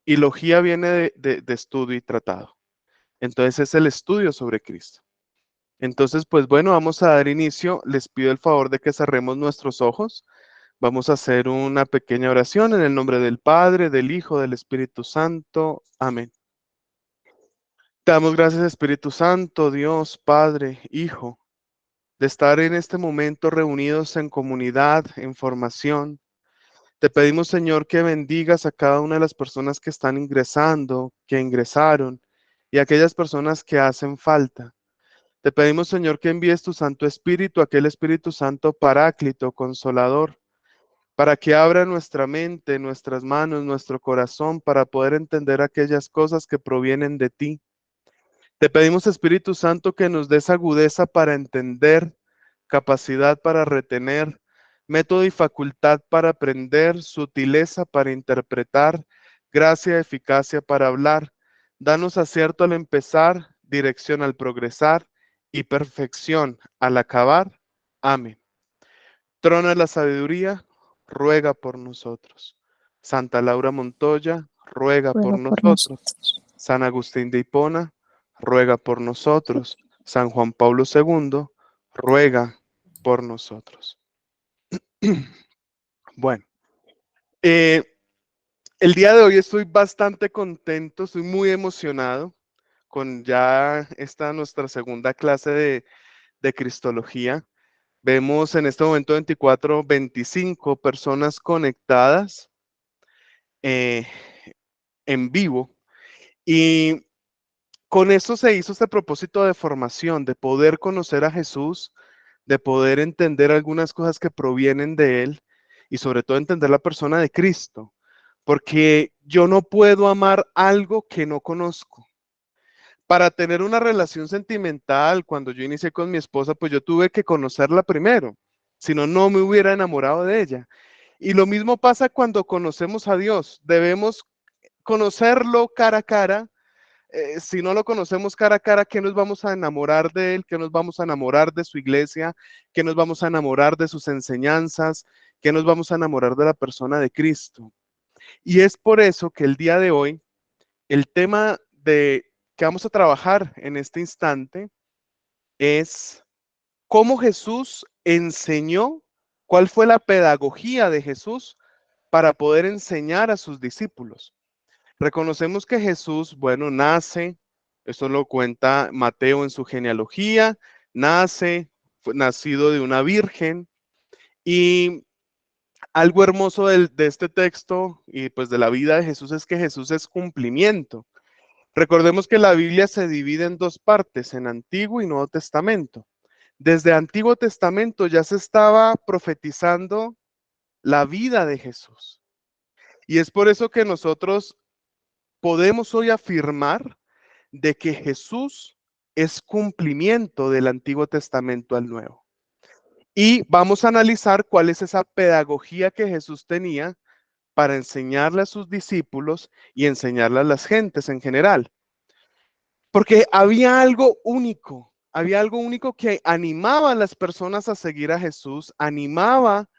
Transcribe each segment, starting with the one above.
y logía viene de estudio y tratado. Entonces es el estudio sobre Cristo. Entonces, pues bueno, vamos a dar inicio. Les pido el favor de que cerremos nuestros ojos. Vamos a hacer una pequeña oración en el nombre del Padre, del Hijo, del Espíritu Santo. Amén. Te damos gracias, Espíritu Santo, Dios, Padre, Hijo, de estar en este momento reunidos en comunidad, en formación. Te pedimos, Señor, que bendigas a cada una de las personas que están ingresando, que ingresaron, y a aquellas personas que hacen falta. Te pedimos, Señor, que envíes tu Santo Espíritu, aquel Espíritu Santo Paráclito, Consolador, para que abra nuestra mente, nuestras manos, nuestro corazón, para poder entender aquellas cosas que provienen de ti. Te pedimos, Espíritu Santo, que nos des agudeza para entender, capacidad para retener, método y facultad para aprender, sutileza para interpretar, gracia, eficacia para hablar. Danos acierto al empezar, dirección al progresar y perfección al acabar. Amén. Trono de la sabiduría, ruega por nosotros. Santa Laura Montoya, ruega por Ruega por nosotros. nosotros. San Agustín de Hipona, ruega por nosotros. San Juan Pablo II, ruega por nosotros. Bueno, eh, el día de hoy estoy bastante contento, estoy muy emocionado con ya esta nuestra segunda clase de Cristología. Vemos en este momento 24, 25 personas conectadas eh, en vivo y con esto se hizo este propósito de formación, de poder conocer a Jesús, de poder entender algunas cosas que provienen de Él y sobre todo entender la persona de Cristo, porque yo no puedo amar algo que no conozco. Para tener una relación sentimental, cuando yo inicié con mi esposa, pues yo tuve que conocerla primero, si no, no me hubiera enamorado de ella. Y lo mismo pasa cuando conocemos a Dios, debemos conocerlo cara a cara. Si no lo conocemos cara a cara, ¿qué nos vamos a enamorar de él? ¿Qué nos vamos a enamorar de su iglesia? ¿Qué nos vamos a enamorar de sus enseñanzas? ¿Qué nos vamos a enamorar de la persona de Cristo? Y es por eso que el día de hoy, el tema de que vamos a trabajar en este instante es cómo Jesús enseñó, cuál fue la pedagogía de Jesús para poder enseñar a sus discípulos. Reconocemos que Jesús, bueno, nace, esto lo cuenta Mateo en su genealogía, nace, fue nacido de una virgen y algo hermoso de este texto y pues de la vida de Jesús es que Jesús es cumplimiento. Recordemos que la Biblia se divide en dos partes, en Antiguo y Nuevo Testamento. Desde Antiguo Testamento ya se estaba profetizando la vida de Jesús. Y es por eso que nosotros podemos hoy afirmar de que Jesús es cumplimiento del Antiguo Testamento al Nuevo. Y vamos a analizar cuál es esa pedagogía que Jesús tenía para enseñarle a sus discípulos y enseñarle a las gentes en general. Porque había algo único que animaba a las personas a seguir a Jesús, animaba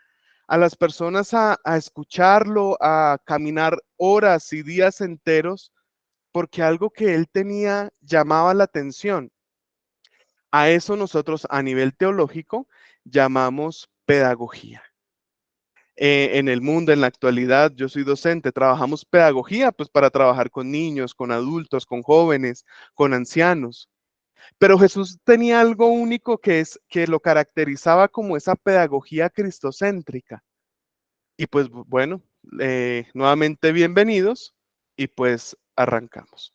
a las personas a escucharlo, a caminar horas y días enteros, porque algo que él tenía llamaba la atención. A eso nosotros a nivel teológico llamamos pedagogía. En el mundo, en la actualidad, yo soy docente, trabajamos pedagogía pues para trabajar con niños, con adultos, con jóvenes, con ancianos. Pero Jesús tenía algo único que es que lo caracterizaba como esa pedagogía cristocéntrica. Y pues bueno, nuevamente bienvenidos y pues arrancamos.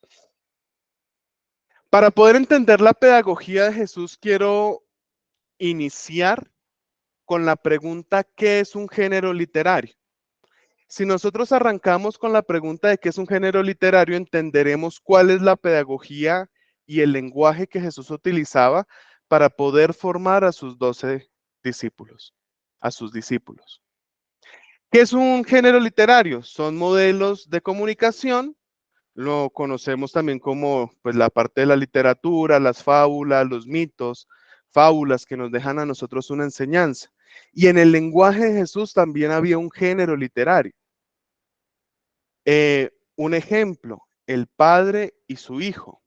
Para poder entender la pedagogía de Jesús, quiero iniciar con la pregunta, ¿qué es un género literario? Si nosotros arrancamos con la pregunta de qué es un género literario, entenderemos cuál es la pedagogía y el lenguaje que Jesús utilizaba para poder formar a sus 12 discípulos, a sus discípulos. ¿Qué es un género literario? Son modelos de comunicación, lo conocemos también como pues, la parte de la literatura, las fábulas, los mitos, fábulas que nos dejan a nosotros una enseñanza. Y en el lenguaje de Jesús también había un género literario. Un ejemplo, el padre y su hijo.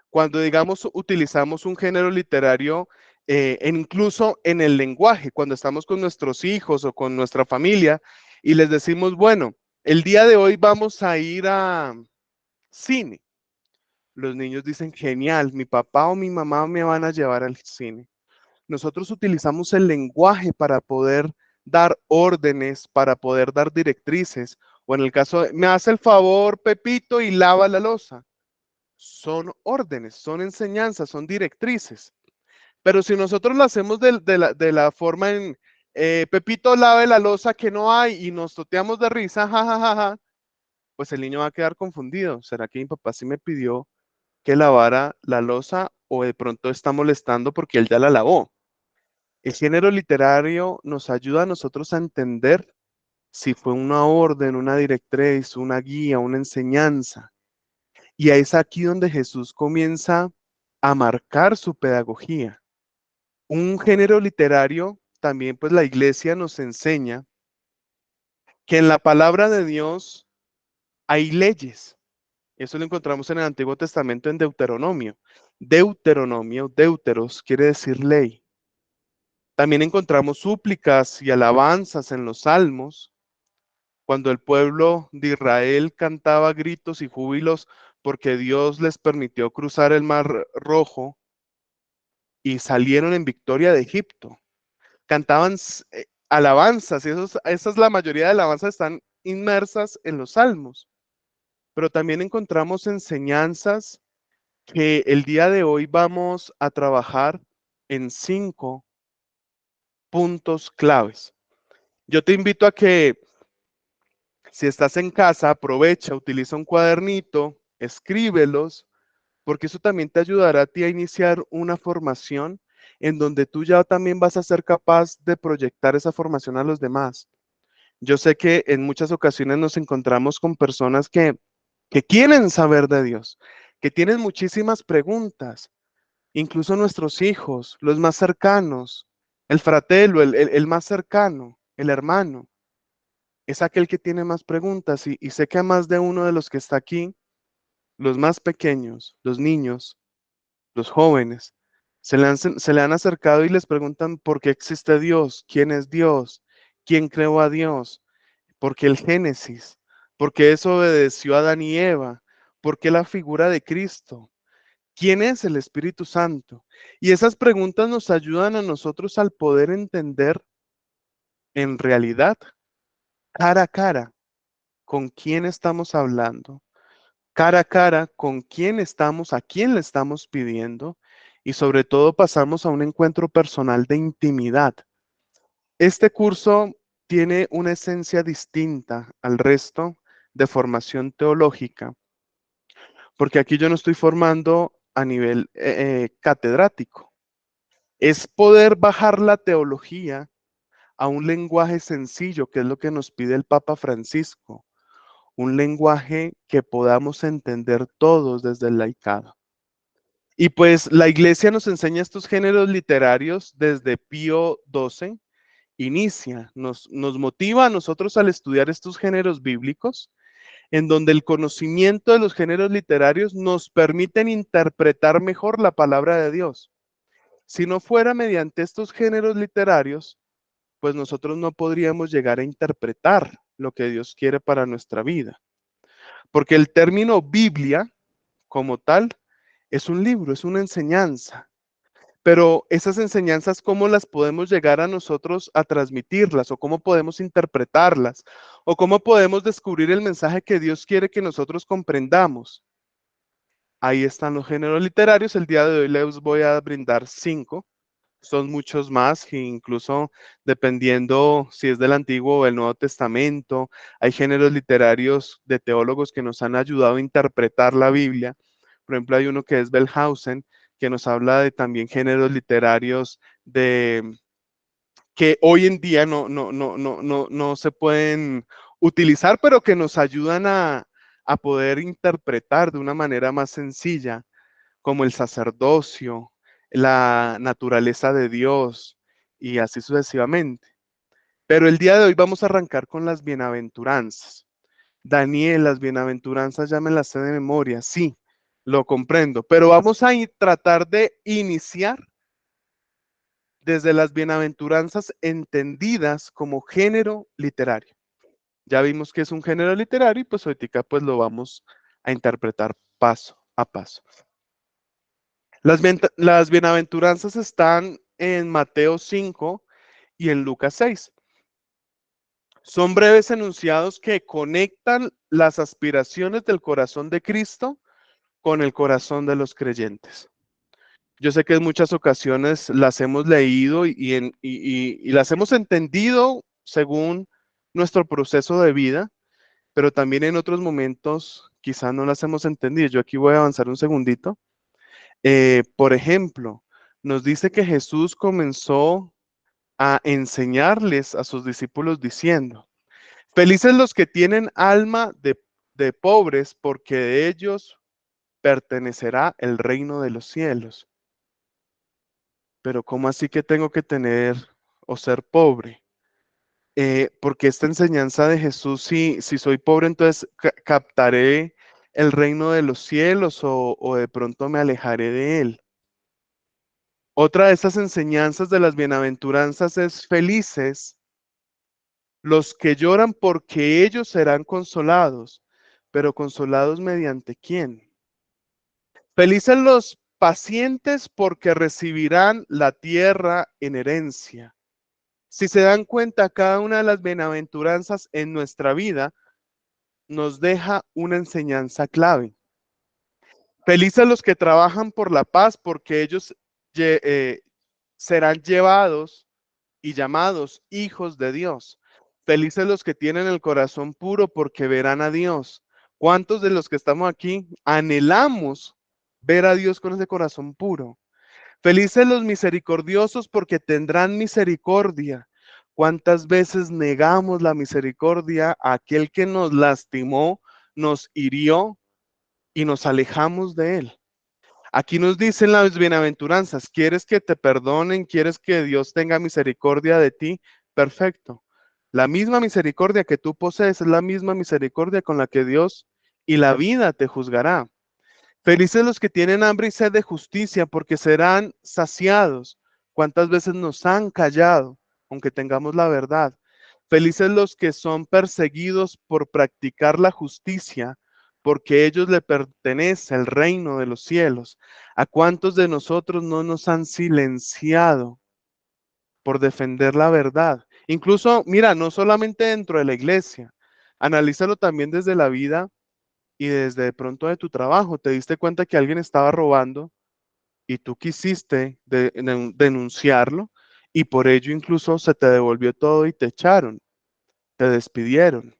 Cuando, digamos, utilizamos un género literario, incluso en el lenguaje, cuando estamos con nuestros hijos o con nuestra familia y les decimos, bueno, el día de hoy vamos a ir a cine. Los niños dicen, genial, mi papá o mi mamá me van a llevar al cine. Nosotros utilizamos el lenguaje para poder dar órdenes, para poder dar directrices. O en el caso de, me hace el favor, Pepito, y lava la loza. Son órdenes, son enseñanzas, son directrices. Pero si nosotros lo hacemos de la forma en, Pepito, lave la loza que no hay y nos toteamos de risa, jajajaja, pues el niño va a quedar confundido. ¿Será que mi papá sí me pidió que lavara la loza o de pronto está molestando porque él ya la lavó? El género literario nos ayuda a nosotros a entender si fue una orden, una directriz, una guía, una enseñanza. Y es aquí donde Jesús comienza a marcar su pedagogía. Un género literario, también pues la iglesia nos enseña que en la palabra de Dios hay leyes. Eso lo encontramos en el Antiguo Testamento en Deuteronomio. Deuteronomio, deuteros, quiere decir ley. También encontramos súplicas y alabanzas en los salmos, cuando el pueblo de Israel cantaba gritos y júbilos porque Dios les permitió cruzar el mar rojo y salieron en victoria de Egipto. Cantaban alabanzas, y esa es la mayoría de alabanzas, están inmersas en los salmos. Pero también encontramos enseñanzas que el día de hoy vamos a trabajar en 5 puntos claves. Yo te invito a que si estás en casa, aprovecha, utiliza un cuadernito, escríbelos, porque eso también te ayudará a ti a iniciar una formación en donde tú ya también vas a ser capaz de proyectar esa formación a los demás. Yo sé que en muchas ocasiones nos encontramos con personas que quieren saber de Dios, que tienen muchísimas preguntas, incluso nuestros hijos, los más cercanos, el fratelo, el más cercano, el hermano, es aquel que tiene más preguntas y sé que a más de uno de los que está aquí, los más pequeños, los niños, los jóvenes, se le han acercado y les preguntan por qué existe Dios, quién es Dios, quién creó a Dios, por qué el Génesis, por qué eso obedeció a Adán y Eva, por qué la figura de Cristo, quién es el Espíritu Santo. Y esas preguntas nos ayudan a nosotros al poder entender en realidad, cara a cara, con quién estamos hablando, cara a cara con quién estamos, a quién le estamos pidiendo y sobre todo pasamos a un encuentro personal de intimidad. Este curso tiene una esencia distinta al resto de formación teológica, porque aquí yo no estoy formando a nivel catedrático. Es poder bajar la teología a un lenguaje sencillo, que es lo que nos pide el Papa Francisco, un lenguaje que podamos entender todos desde el laicado. Y pues la iglesia nos enseña estos géneros literarios desde Pío XII, inicia, nos motiva a nosotros al estudiar estos géneros bíblicos, en donde el conocimiento de los géneros literarios nos permiten interpretar mejor la palabra de Dios. Si no fuera mediante estos géneros literarios, pues nosotros no podríamos llegar a interpretar lo que Dios quiere para nuestra vida. Porque el término Biblia, como tal, es un libro, es una enseñanza. Pero esas enseñanzas, ¿cómo las podemos llegar a nosotros a transmitirlas? ¿O cómo podemos interpretarlas? ¿O cómo podemos descubrir el mensaje que Dios quiere que nosotros comprendamos? Ahí están los géneros literarios. El día de hoy les voy a brindar 5. Son muchos más, e incluso dependiendo si es del Antiguo o el Nuevo Testamento. Hay géneros literarios de teólogos que nos han ayudado a interpretar la Biblia. Por ejemplo, hay uno que es Bellhausen, que nos habla de también géneros literarios de que hoy en día no se pueden utilizar, pero que nos ayudan a poder interpretar de una manera más sencilla, como el sacerdocio, la naturaleza de Dios y así sucesivamente. Pero el día de hoy vamos a arrancar con las bienaventuranzas. Daniel, las bienaventuranzas ya me las sé de memoria, sí, lo comprendo, pero vamos a tratar de iniciar desde las bienaventuranzas entendidas como género literario. Ya vimos que es un género literario y pues ahorita pues lo vamos a interpretar paso a paso. Las bienaventuranzas están en Mateo 5 y en Lucas 6. Son breves enunciados que conectan las aspiraciones del corazón de Cristo con el corazón de los creyentes. Yo sé que en muchas ocasiones las hemos leído y las hemos entendido según nuestro proceso de vida, pero también en otros momentos quizás no las hemos entendido. Yo aquí voy a avanzar un segundito. Por ejemplo, nos dice que Jesús comenzó a enseñarles a sus discípulos diciendo, felices los que tienen alma de pobres, porque de ellos pertenecerá el reino de los cielos. Pero ¿cómo así que tengo que tener o ser pobre? Porque esta enseñanza de Jesús, si soy pobre, entonces captaré el reino de los cielos o de pronto me alejaré de él. Otra de estas enseñanzas de las bienaventuranzas es felices los que lloran porque ellos serán consolados, pero consolados mediante quién. Felices los pacientes porque recibirán la tierra en herencia. Si se dan cuenta, cada una de las bienaventuranzas en nuestra vida nos deja una enseñanza clave. Felices los que trabajan por la paz porque ellos serán llevados y llamados hijos de Dios. Felices los que tienen el corazón puro porque verán a Dios. ¿Cuántos de los que estamos aquí anhelamos ver a Dios con ese corazón puro? Felices los misericordiosos porque tendrán misericordia. ¿Cuántas veces negamos la misericordia a aquel que nos lastimó, nos hirió y nos alejamos de él? Aquí nos dicen las bienaventuranzas, ¿quieres que te perdonen? ¿Quieres que Dios tenga misericordia de ti? Perfecto. La misma misericordia que tú posees es la misma misericordia con la que Dios y la vida te juzgará. Felices los que tienen hambre y sed de justicia, porque serán saciados. ¿Cuántas veces nos han callado, aunque tengamos la verdad? Felices los que son perseguidos por practicar la justicia, porque a ellos le pertenece el reino de los cielos. ¿A cuántos de nosotros no nos han silenciado por defender la verdad? Incluso, mira, no solamente dentro de la iglesia, analízalo también desde la vida y desde de pronto de tu trabajo. Te diste cuenta que alguien estaba robando y tú quisiste denunciarlo y por ello incluso se te devolvió todo y te echaron, te despidieron.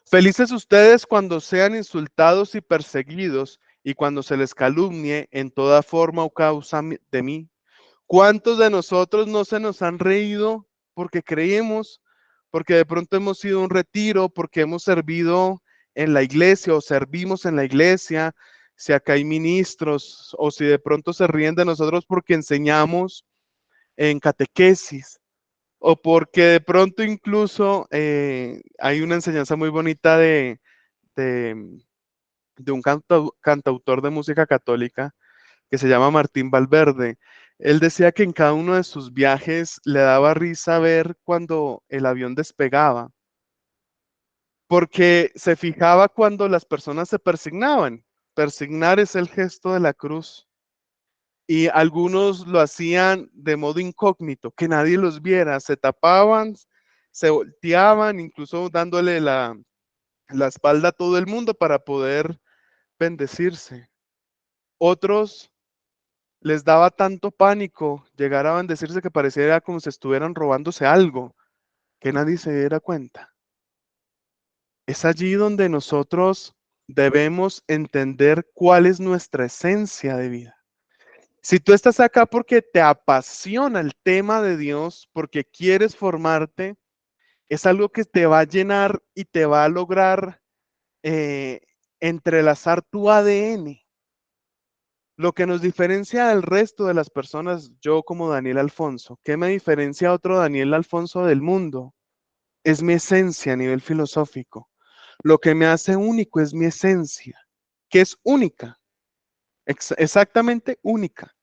Felices ustedes cuando sean insultados y perseguidos y cuando se les calumnie en toda forma o causa de mí. ¿Cuántos de nosotros no se nos han reído porque creemos, porque de pronto hemos ido a un retiro, porque hemos servido en la iglesia o servimos en la iglesia, si acá hay ministros o si de pronto se ríen de nosotros porque enseñamos en catequesis o porque de pronto incluso hay una enseñanza muy bonita de, de un cantautor de música católica que se llama Martín Valverde. Él decía que en cada uno de sus viajes le daba risa ver cuando el avión despegaba, porque se fijaba cuando las personas se persignaban. Persignar es el gesto de la cruz. Y algunos lo hacían de modo incógnito, que nadie los viera, se tapaban, se volteaban, incluso dándole la espalda a todo el mundo para poder bendecirse. Otros les daba tanto pánico llegar a bendecirse que pareciera como si estuvieran robándose algo, que nadie se diera cuenta. Es allí donde nosotros debemos entender cuál es nuestra esencia de vida. Si tú estás acá porque te apasiona el tema de Dios, porque quieres formarte, es algo que te va a llenar y te va a lograr eh, entrelazar tu ADN. Lo que nos diferencia del resto de las personas, yo como Daniel Alfonso, ¿qué me diferencia a otro Daniel Alfonso del mundo? Es mi esencia a nivel filosófico. Lo que me hace único es mi esencia, que es única, exactamente única,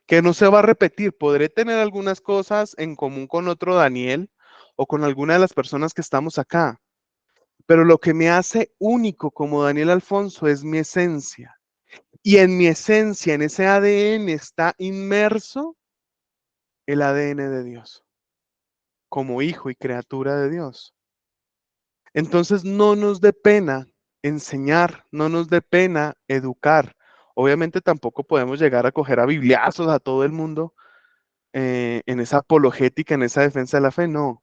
que no se va a repetir. Podré tener algunas cosas en común con otro Daniel o con alguna de las personas que estamos acá, pero lo que me hace único como Daniel Alfonso es mi esencia. Y en mi esencia, en ese ADN, está inmerso el ADN de Dios, como hijo y criatura de Dios. Entonces no nos dé pena enseñar, no nos dé pena educar. Obviamente tampoco podemos llegar a coger a bibliazos a todo el mundo en esa apologética, en esa defensa de la fe, no.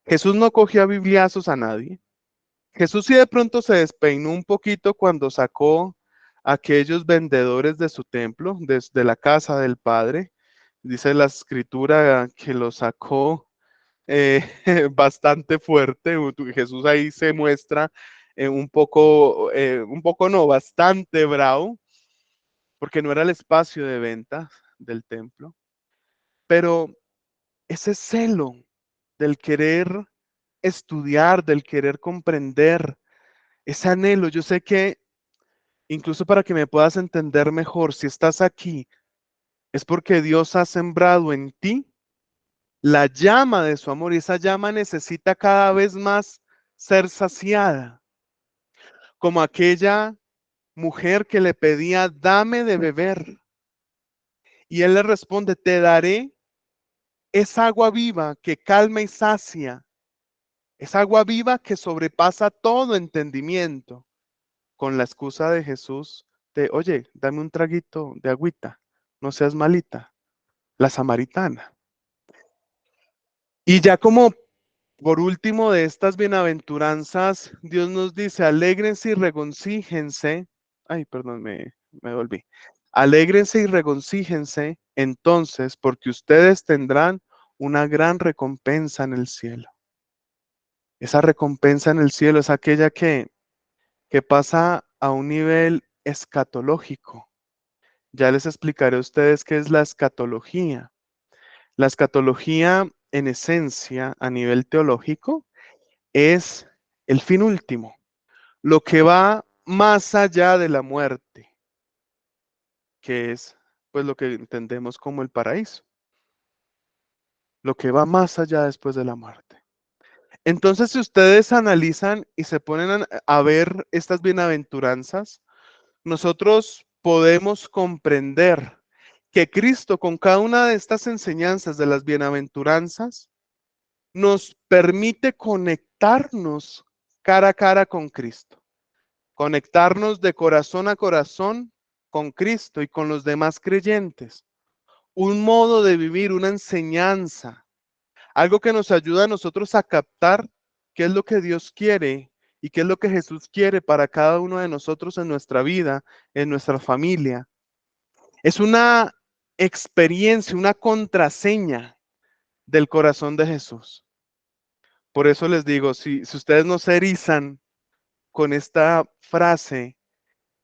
Jesús no cogió a bibliazos a nadie. Jesús sí de pronto se despeinó un poquito cuando sacó a aquellos vendedores de su templo, desde la casa del Padre. Dice la escritura que lo sacó eh, bastante fuerte. Jesús ahí se muestra un poco no, bastante bravo, porque no era el espacio de venta del templo. Pero ese celo del querer estudiar, del querer comprender, ese anhelo, yo sé que incluso para que me puedas entender mejor, si estás aquí, es porque Dios ha sembrado en ti la llama de su amor y esa llama necesita cada vez más ser saciada, como aquella mujer que le pedía, dame de beber. Y él le responde, te daré esa agua viva que calma y sacia, esa agua viva que sobrepasa todo entendimiento, con la excusa de Jesús de, oye, dame un traguito de agüita, no seas malita, la samaritana. Y ya como por último de estas bienaventuranzas, Dios nos dice, alégrense y regoncíjense. Ay, perdón, me volví. Alégrense y regoncíjense entonces, porque ustedes tendrán una gran recompensa en el cielo. Esa recompensa en el cielo es aquella que pasa a un nivel escatológico. Ya les explicaré a ustedes qué es la escatología. La escatología, en esencia, a nivel teológico, es el fin último, lo que va más allá de la muerte, que es pues lo que entendemos como el paraíso, lo que va más allá después de la muerte. Entonces, si ustedes analizan y se ponen a ver estas bienaventuranzas, nosotros podemos comprender que Cristo con cada una de estas enseñanzas de las bienaventuranzas nos permite conectarnos cara a cara con Cristo, conectarnos de corazón a corazón con Cristo y con los demás creyentes. Un modo de vivir, una enseñanza, algo que nos ayuda a nosotros a captar qué es lo que Dios quiere y qué es lo que Jesús quiere para cada uno de nosotros en nuestra vida, en nuestra familia. Es una experiencia, una contraseña del corazón de Jesús. Por eso les digo, si ustedes no se erizan con esta frase,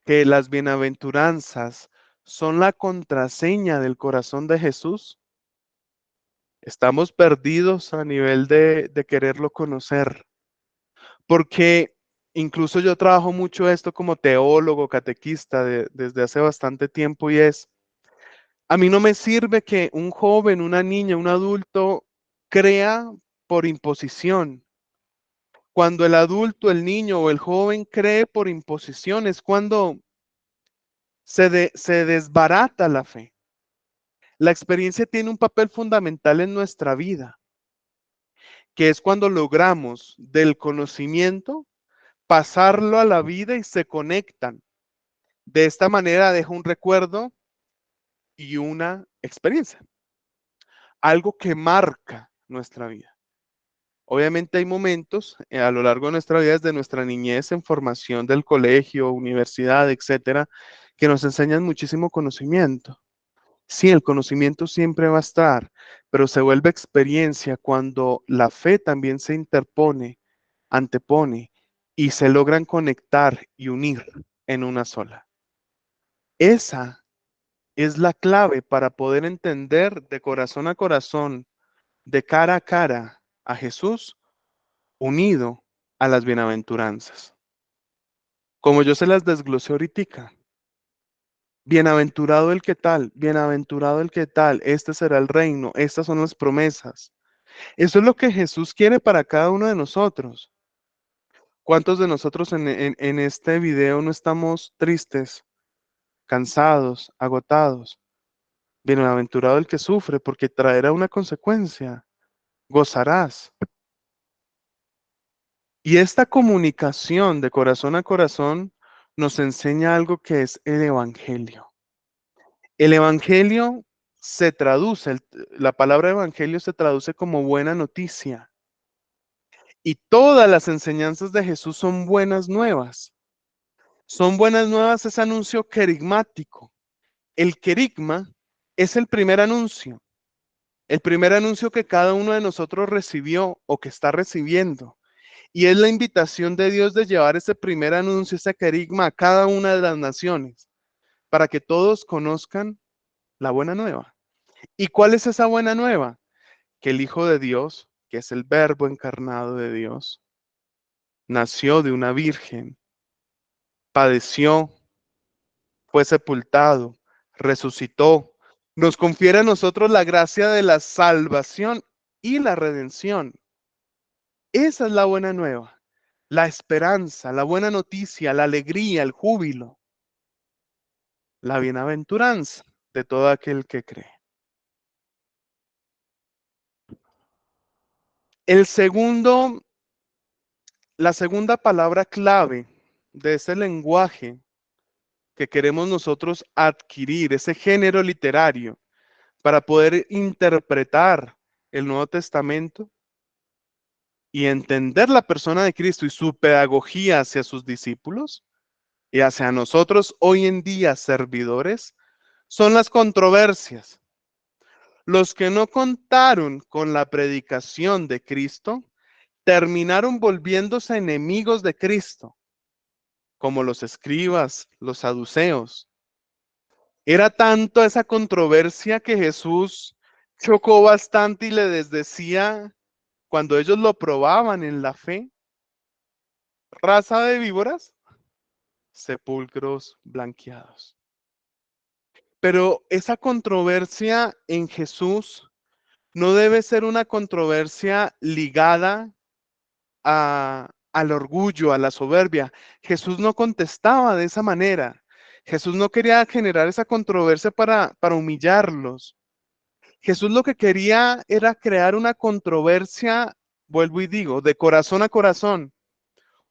que las bienaventuranzas son la contraseña del corazón de Jesús, estamos perdidos a nivel de quererlo conocer. Porque incluso yo trabajo mucho esto como teólogo, catequista desde hace bastante tiempo y es, a mí no me sirve que un joven, una niña, un adulto crea por imposición. Cuando el adulto, el niño o el joven cree por imposición es cuando se desbarata la fe. La experiencia tiene un papel fundamental en nuestra vida, que es cuando logramos del conocimiento pasarlo a la vida y se conectan. De esta manera deja un recuerdo y una experiencia, algo que marca nuestra vida. Obviamente hay momentos a lo largo de nuestra vida, desde nuestra niñez en formación del colegio, universidad, etcétera, que nos enseñan muchísimo conocimiento. Sí, el conocimiento siempre va a estar, pero se vuelve experiencia cuando la fe también se interpone, antepone y se logran conectar y unir en una sola. Esa es la clave para poder entender de corazón a corazón, de cara a cara a Jesús unido a las bienaventuranzas. como yo se las desglosé ahorita. Bienaventurado el que tal, bienaventurado el que tal, este será el reino, estas son las promesas. Eso es lo que Jesús quiere para cada uno de nosotros. ¿Cuántos de nosotros en este video no estamos tristes, cansados, agotados? Bienaventurado el que sufre, porque traerá una consecuencia. Gozarás. Y esta comunicación de corazón a corazón nos enseña algo que es el Evangelio. El Evangelio se traduce, la palabra Evangelio se traduce como buena noticia. Y todas las enseñanzas de Jesús son buenas nuevas. Son buenas nuevas, es anuncio querigmático. El querigma es el primer anuncio que cada uno de nosotros recibió o que está recibiendo. Y es la invitación de Dios de llevar ese primer anuncio, ese querigma a cada una de las naciones, para que todos conozcan la buena nueva. ¿Y cuál es esa buena nueva? Que el Hijo de Dios, que es el Verbo encarnado de Dios, nació de una virgen, padeció, fue sepultado, resucitó, nos confiere a nosotros la gracia de la salvación y la redención. Esa es la buena nueva, la esperanza, la buena noticia, la alegría, el júbilo, la bienaventuranza de todo aquel que cree. El segundo, la segunda palabra clave de ese lenguaje que queremos nosotros adquirir, ese género literario, para poder interpretar el Nuevo Testamento y entender la persona de Cristo y su pedagogía hacia sus discípulos y hacia nosotros hoy en día servidores, son las controversias. Los que no contaron con la predicación de Cristo terminaron volviéndose enemigos de Cristo, como los escribas, los saduceos. Era tanto esa controversia que Jesús chocó bastante y les decía, cuando ellos lo probaban en la fe, raza de víboras, sepulcros blanqueados. Pero esa controversia en Jesús no debe ser una controversia ligada al orgullo, a la soberbia. Jesús no contestaba de esa manera. Jesús no quería generar esa controversia para humillarlos. Jesús lo que quería era crear una controversia, vuelvo y digo, de corazón a corazón,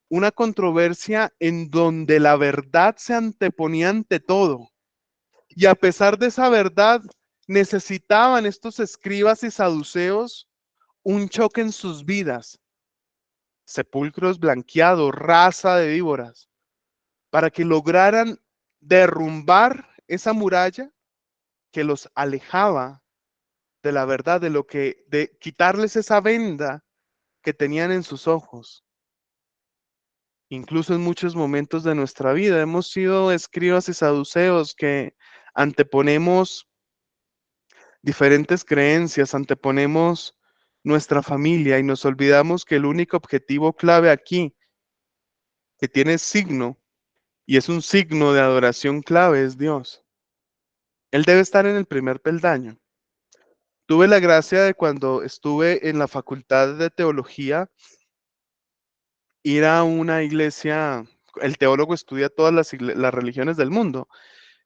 una controversia en donde la verdad se anteponía ante todo. Y a pesar de esa verdad, necesitaban estos escribas y saduceos un choque en sus vidas, sepulcros blanqueados, raza de víboras, para que lograran derrumbar esa muralla que los alejaba de la verdad, de quitarles esa venda que tenían en sus ojos. Incluso en muchos momentos de nuestra vida hemos sido escribas y saduceos que anteponemos diferentes creencias, anteponemos nuestra familia y nos olvidamos que el único objetivo clave aquí, que tiene signo, y es un signo de adoración clave, es Dios. Él debe estar en el primer peldaño. Tuve la gracia de cuando estuve en la facultad de teología, ir a una iglesia, el teólogo estudia todas las religiones del mundo,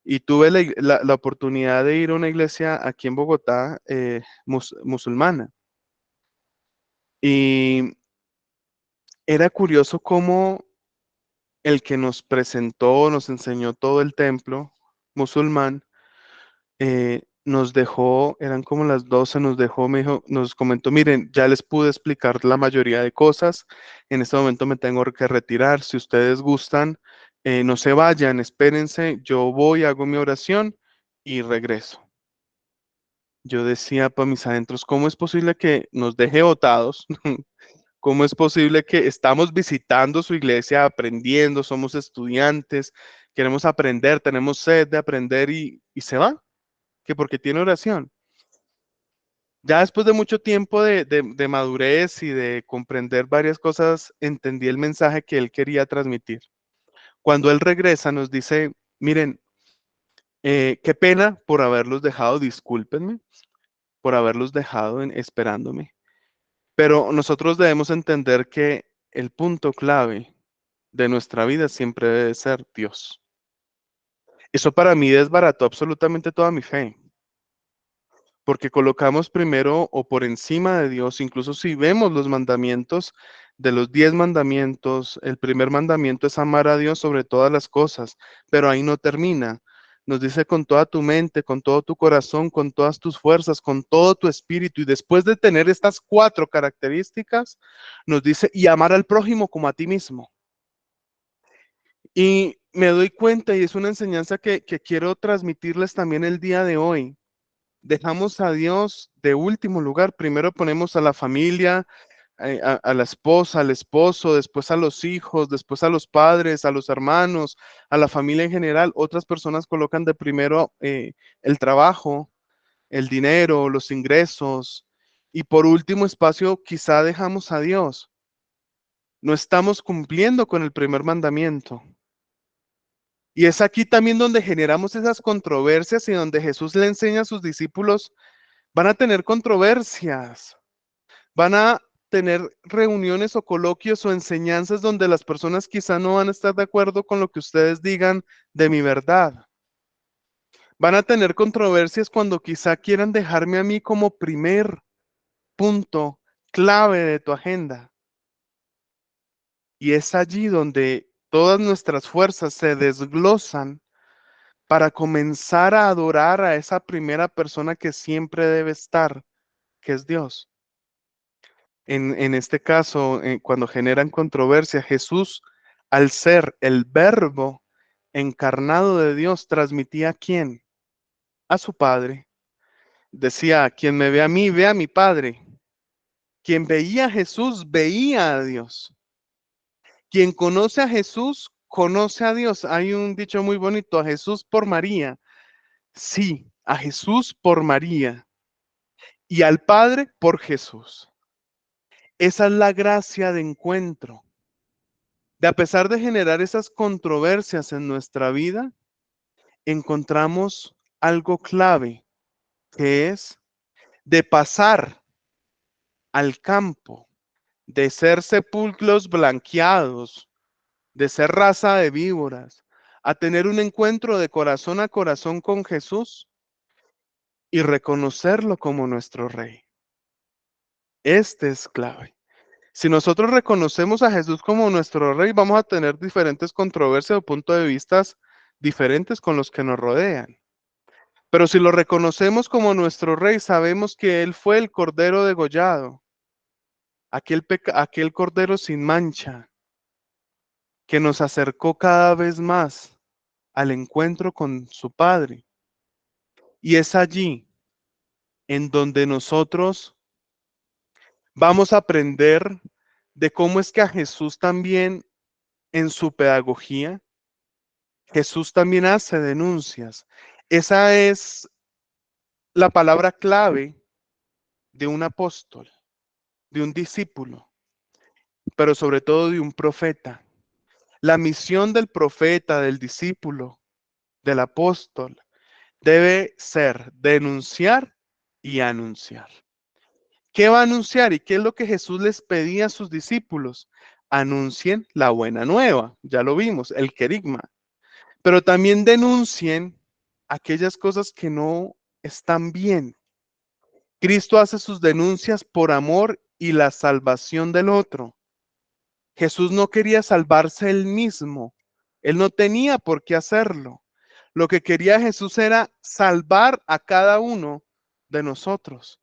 y tuve la oportunidad de ir a una iglesia aquí en Bogotá, musulmana. Y era curioso cómo el que nos presentó, nos enseñó todo el templo musulmán, nos dejó, eran como las 12, nos dejó, me dijo, nos comentó, miren, ya les pude explicar la mayoría de cosas, en este momento me tengo que retirar, si ustedes gustan, no se vayan, espérense, yo voy, hago mi oración y regreso. Yo decía para mis adentros, ¿cómo es posible que nos deje botados? ¿Cómo es posible que estamos visitando su iglesia, aprendiendo, somos estudiantes, queremos aprender, tenemos sed de aprender y se va? Que porque tiene oración. Ya después de mucho tiempo de madurez y de comprender varias cosas, entendí el mensaje que él quería transmitir. Cuando Él regresa nos dice, miren, qué pena por haberlos dejado, discúlpenme por haberlos dejado esperándome, pero nosotros debemos entender que el punto clave de nuestra vida siempre debe ser Dios. Eso para mí desbarató absolutamente toda mi fe, porque colocamos primero o por encima de Dios, incluso si vemos los mandamientos, de los 10 mandamientos, el primer mandamiento es amar a Dios sobre todas las cosas, pero ahí no termina. Nos dice con toda tu mente, con todo tu corazón, con todas tus fuerzas, con todo tu espíritu. Y después de tener estas 4 características, nos dice, y amar al prójimo como a ti mismo. Y me doy cuenta, y es una enseñanza que quiero transmitirles también el día de hoy. Dejamos a Dios de último lugar. Primero ponemos a la familia, a la esposa, al esposo, después a los hijos, después a los padres, a los hermanos, a la familia en general. Otras personas colocan de primero el trabajo, el dinero, los ingresos. Y por último espacio, quizá dejamos a Dios. No estamos cumpliendo con el primer mandamiento. Y es aquí también donde generamos esas controversias y donde Jesús le enseña a sus discípulos, van a tener controversias, van a tener reuniones o coloquios o enseñanzas donde las personas quizá no van a estar de acuerdo con lo que ustedes digan de mi verdad. Van a tener controversias cuando quizá quieran dejarme a mí como primer punto clave de tu agenda. Y es allí donde todas nuestras fuerzas se desglosan para comenzar a adorar a esa primera persona que siempre debe estar, que es Dios. En este caso, cuando generan controversia, Jesús, al ser el verbo encarnado de Dios, transmitía a quién? A su Padre. Decía, quien me ve a mí, ve a mi Padre. Quien veía a Jesús, veía a Dios. Quien conoce a Jesús, conoce a Dios. Hay un dicho muy bonito, a Jesús por María. Sí, a Jesús por María y al Padre por Jesús. Esa es la gracia de encuentro. De a pesar de generar esas controversias en nuestra vida, encontramos algo clave, que es de pasar al campo, de ser sepulcros blanqueados, de ser raza de víboras, a tener un encuentro de corazón a corazón con Jesús y reconocerlo como nuestro Rey. Este es clave. Si nosotros reconocemos a Jesús como nuestro Rey, vamos a tener diferentes controversias o puntos de vista diferentes con los que nos rodean. Pero si lo reconocemos como nuestro Rey, sabemos que Él fue el Cordero degollado, aquel Cordero sin mancha, que nos acercó cada vez más al encuentro con su Padre. Y es allí en donde nosotros vamos a aprender de cómo es que a Jesús también en su pedagogía, Jesús también hace denuncias. Esa es la palabra clave de un apóstol, de un discípulo, pero sobre todo de un profeta. La misión del profeta, del discípulo, del apóstol, debe ser denunciar y anunciar. ¿Qué va a anunciar y qué es lo que Jesús les pedía a sus discípulos? Anuncien la buena nueva, ya lo vimos, el querigma, pero también denuncien aquellas cosas que no están bien. Cristo hace sus denuncias por amor y la salvación del otro. Jesús no quería salvarse él mismo. Él no tenía por qué hacerlo. Lo que quería Jesús era salvar a cada uno de nosotros.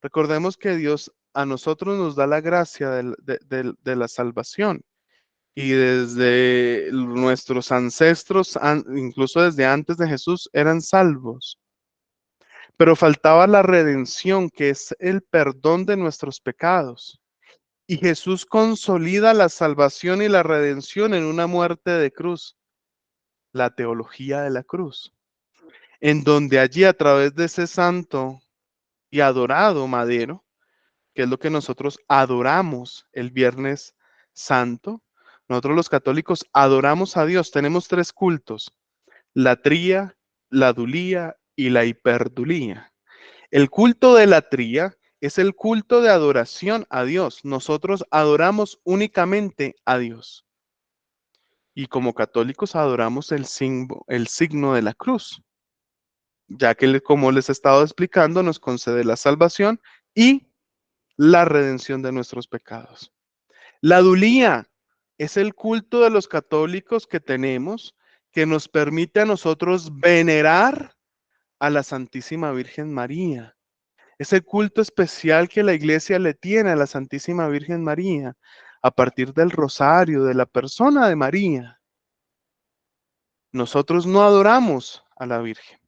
Recordemos que Dios a nosotros nos da la gracia de la salvación. Y desde nuestros ancestros, incluso desde antes de Jesús, eran salvos. Pero faltaba la redención, que es el perdón de nuestros pecados. Y Jesús consolida la salvación y la redención en una muerte de cruz, la teología de la cruz, en donde allí a través de ese santo y adorado madero, que es lo que nosotros adoramos el Viernes Santo, Nosotros los católicos adoramos a Dios. Tenemos tres cultos: la tría, la dulía y la hiperdulía. El culto de la tría es el culto de adoración a Dios. Nosotros adoramos únicamente a Dios. Y como católicos adoramos el signo de la cruz, ya que, como les he estado explicando, nos concede la salvación y la redención de nuestros pecados. La dulía es el culto de los católicos que tenemos, que nos permite a nosotros venerar a la Santísima Virgen María. Es el culto especial que la iglesia le tiene a la Santísima Virgen María a partir del rosario, de la persona de María. Nosotros no adoramos a la Virgen,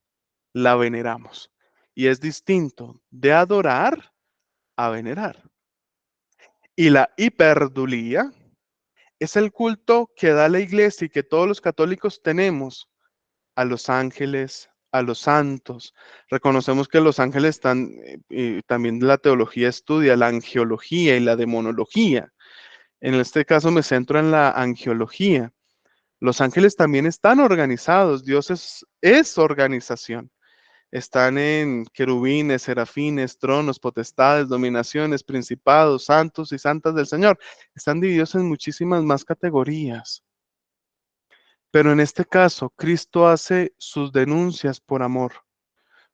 la veneramos. Y es distinto de adorar a venerar. Y la hiperdulía es el culto que da la iglesia y que todos los católicos tenemos a los ángeles, a los santos. Reconocemos que los ángeles están, también la teología estudia la angelología y la demonología. En este caso me centro en la angelología. Los ángeles también están organizados. Dios es organización. Están en querubines, serafines, tronos, potestades, dominaciones, principados, santos y santas del Señor. Están divididos en muchísimas más categorías. Pero en este caso, Cristo hace sus denuncias por amor.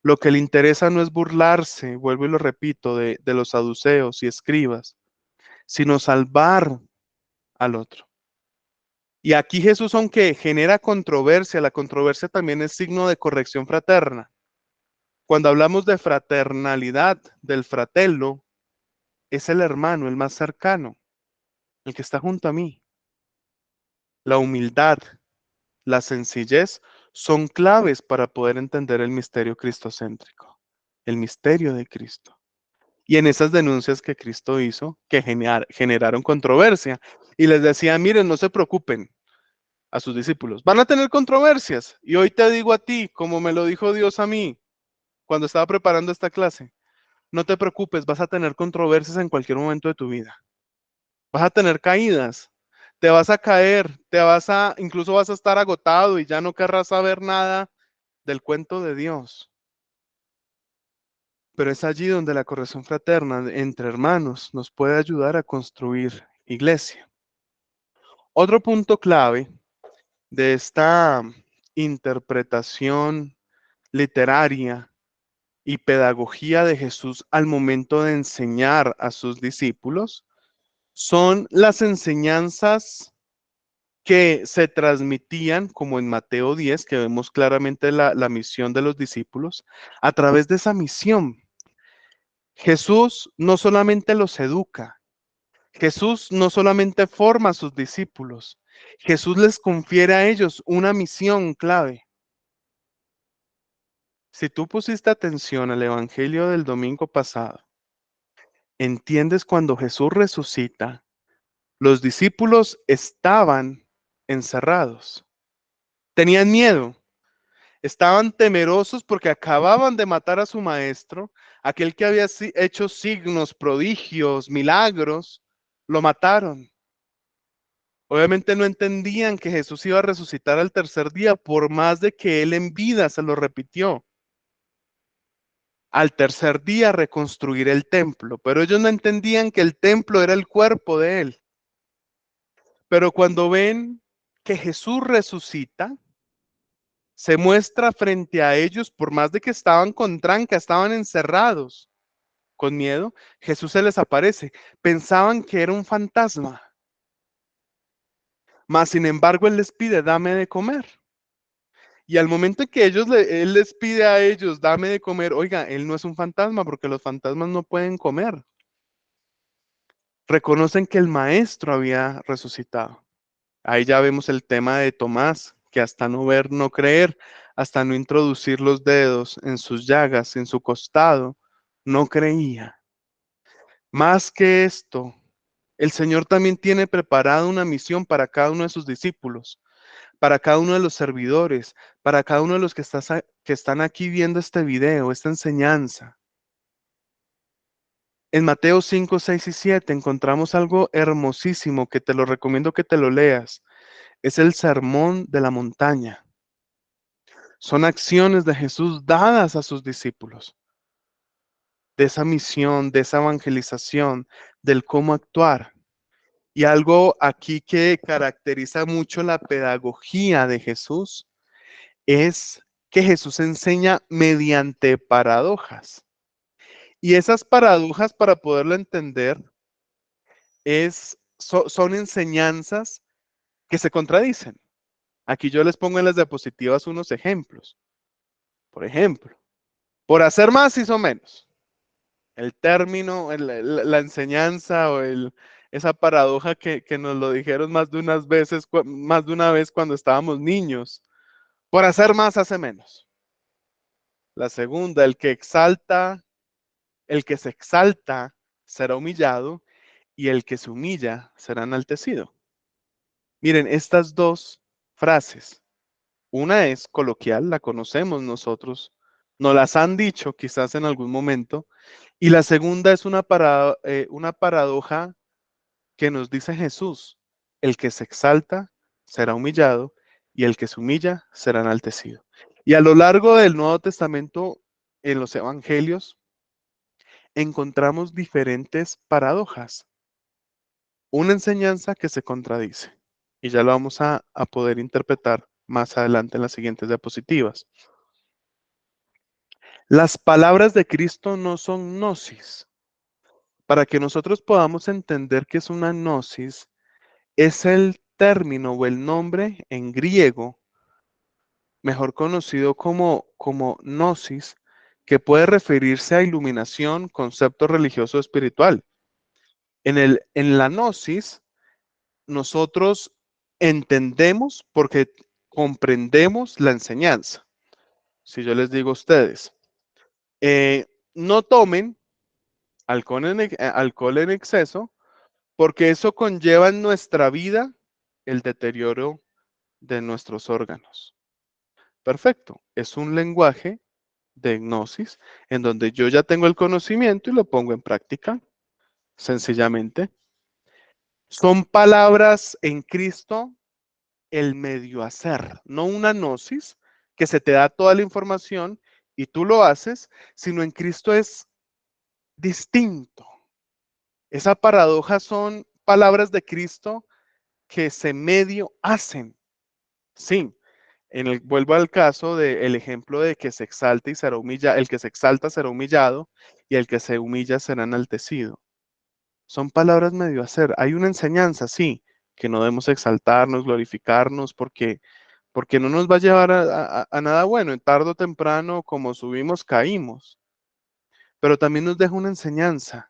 Lo que le interesa no es burlarse, vuelvo y lo repito, de los saduceos y escribas, sino salvar al otro. Y aquí Jesús, aunque genera controversia, la controversia también es signo de corrección fraterna. Cuando hablamos de fraternalidad, del fratello, es el hermano, el más cercano, el que está junto a mí. La humildad, la sencillez son claves para poder entender el misterio cristocéntrico, el misterio de Cristo. Y en esas denuncias que Cristo hizo, que generaron controversia, y les decía, miren, no se preocupen a sus discípulos, van a tener controversias. Y hoy te digo a ti, como me lo dijo Dios a mí cuando estaba preparando esta clase, no te preocupes, vas a tener controversias en cualquier momento de tu vida. Vas a tener caídas, te vas a caer, incluso vas a estar agotado y ya no querrás saber nada del cuento de Dios. Pero es allí donde la corrección fraterna entre hermanos nos puede ayudar a construir iglesia. Otro punto clave de esta interpretación literaria y pedagogía de Jesús al momento de enseñar a sus discípulos son las enseñanzas que se transmitían, como en Mateo 10, que vemos claramente la misión de los discípulos. A través de esa misión, Jesús no solamente los educa, Jesús no solamente forma a sus discípulos, Jesús les confiere a ellos una misión clave. Si tú pusiste atención al Evangelio del domingo pasado, entiendes cuando Jesús resucita, los discípulos estaban encerrados, tenían miedo, estaban temerosos porque acababan de matar a su maestro, aquel que había hecho signos, prodigios, milagros, lo mataron. Obviamente no entendían que Jesús iba a resucitar al tercer día, por más de que él en vida se lo repitió. Al tercer día reconstruir el templo, pero ellos no entendían que el templo era el cuerpo de él. Pero cuando ven que Jesús resucita, se muestra frente a ellos, por más de que estaban con tranca, estaban encerrados, con miedo, Jesús se les aparece. Pensaban que era un fantasma, mas sin embargo él les pide, dame de comer. Y al momento en que él les pide a ellos, dame de comer, oiga, él no es un fantasma porque los fantasmas no pueden comer. Reconocen que el maestro había resucitado. Ahí ya vemos el tema de Tomás, que hasta no ver, no creer, hasta no introducir los dedos en sus llagas, en su costado, no creía. Más que esto, el Señor también tiene preparada una misión para cada uno de sus discípulos, para cada uno de los servidores, para cada uno de los que están aquí viendo este video, esta enseñanza. En Mateo 5, 6 y 7 encontramos algo hermosísimo que te lo recomiendo que te lo leas. Es el sermón de la montaña. Son acciones de Jesús dadas a sus discípulos, de esa misión, de esa evangelización, del cómo actuar. Y algo aquí que caracteriza mucho la pedagogía de Jesús es que Jesús enseña mediante paradojas. Y esas paradojas, para poderlo entender, son enseñanzas que se contradicen. Aquí yo les pongo en las diapositivas unos ejemplos. Por ejemplo, por hacer más hizo menos. El término, la enseñanza o esa paradoja que nos lo dijeron más de unas veces, más de una vez cuando estábamos niños. Por hacer más hace menos. La segunda, el que se exalta será humillado y el que se humilla será enaltecido. Miren, estas dos frases, una es coloquial, la conocemos nosotros, nos las han dicho quizás en algún momento, y la segunda es una paradoja que nos dice Jesús: el que se exalta será humillado y el que se humilla será enaltecido. Y a lo largo del Nuevo Testamento, en los evangelios, encontramos diferentes paradojas, una enseñanza que se contradice. Y ya lo vamos a poder interpretar más adelante en las siguientes diapositivas. Las palabras de Cristo no son gnosis. Para que nosotros podamos entender qué es una gnosis, es el término o el nombre en griego, mejor conocido como gnosis, que puede referirse a iluminación, concepto religioso o espiritual. En la gnosis, nosotros entendemos porque comprendemos la enseñanza. Si yo les digo a ustedes, no tomen alcohol en exceso, porque eso conlleva en nuestra vida el deterioro de nuestros órganos. Perfecto, es un lenguaje de gnosis en donde yo ya tengo el conocimiento y lo pongo en práctica, sencillamente. Son palabras en Cristo, el medio hacer, no una gnosis que se te da toda la información y tú lo haces, sino en Cristo es distinto. Esa paradoja son palabras de Cristo que se medio hacen. Sí, vuelvo al caso del ejemplo de que se exalta y será humillado, el que se exalta será humillado y el que se humilla será enaltecido. Son palabras medio hacer. Hay una enseñanza, sí, que no debemos exaltarnos, glorificarnos, porque no nos va a llevar a nada bueno. En tarde o temprano, como subimos, caímos. Pero también nos deja una enseñanza,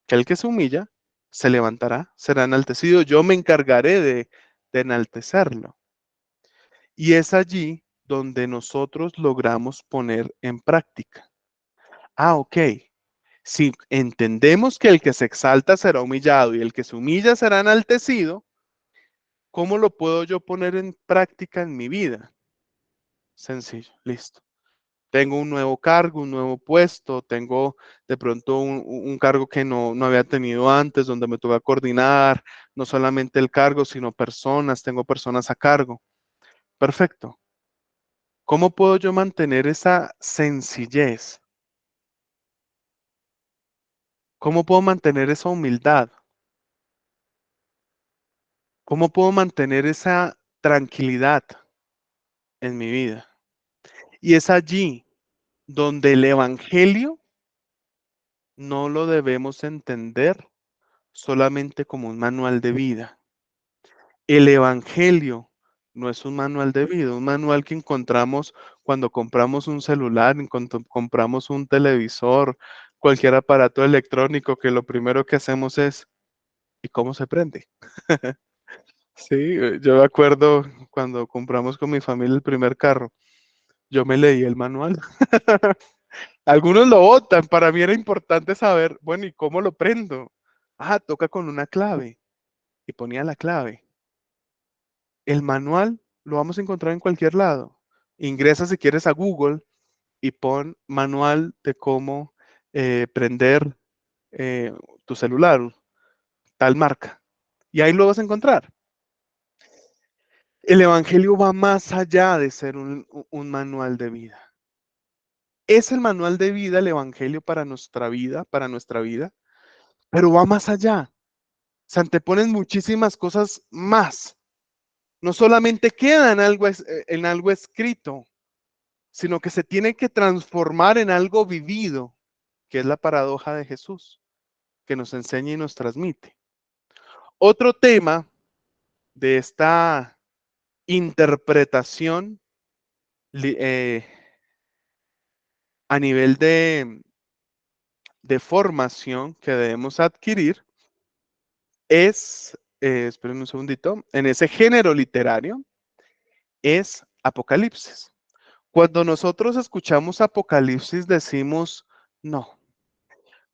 que el que se humilla se levantará, será enaltecido. Yo me encargaré de enaltecerlo. Y es allí donde nosotros logramos poner en práctica. Ah, ok. Si entendemos que el que se exalta será humillado y el que se humilla será enaltecido, ¿cómo lo puedo yo poner en práctica en mi vida? Sencillo, listo. Tengo un nuevo cargo, un nuevo puesto, tengo de pronto un cargo que no había tenido antes, donde me toca coordinar no solamente el cargo, sino personas, tengo personas a cargo. Perfecto. ¿Cómo puedo yo mantener esa sencillez? ¿Cómo puedo mantener esa humildad? ¿Cómo puedo mantener esa tranquilidad en mi vida? Y es allí donde el Evangelio no lo debemos entender solamente como un manual de vida. El Evangelio no es un manual de vida, un manual que encontramos cuando compramos un celular, cuando compramos un televisor, cualquier aparato electrónico, que lo primero que hacemos es: ¿y cómo se prende? Sí, yo me acuerdo cuando compramos con mi familia el primer carro, yo me leí el manual. Algunos lo botan, para mí era importante saber, bueno, ¿y cómo lo prendo? Ah, toca con una clave. Y ponía la clave. El manual lo vamos a encontrar en cualquier lado. Ingresa si quieres a Google y pon manual de cómo prender tu celular, tal marca. Y ahí lo vas a encontrar. El Evangelio va más allá de ser un manual de vida. Es el manual de vida, el Evangelio para nuestra vida, pero va más allá. Se anteponen muchísimas cosas más. No solamente queda en algo escrito, sino que se tiene que transformar en algo vivido, que es la paradoja de Jesús, que nos enseña y nos transmite. Otro tema de esta interpretación a nivel de formación que debemos adquirir es, esperen un segundito, en ese género literario es Apocalipsis. Cuando nosotros escuchamos Apocalipsis decimos, no,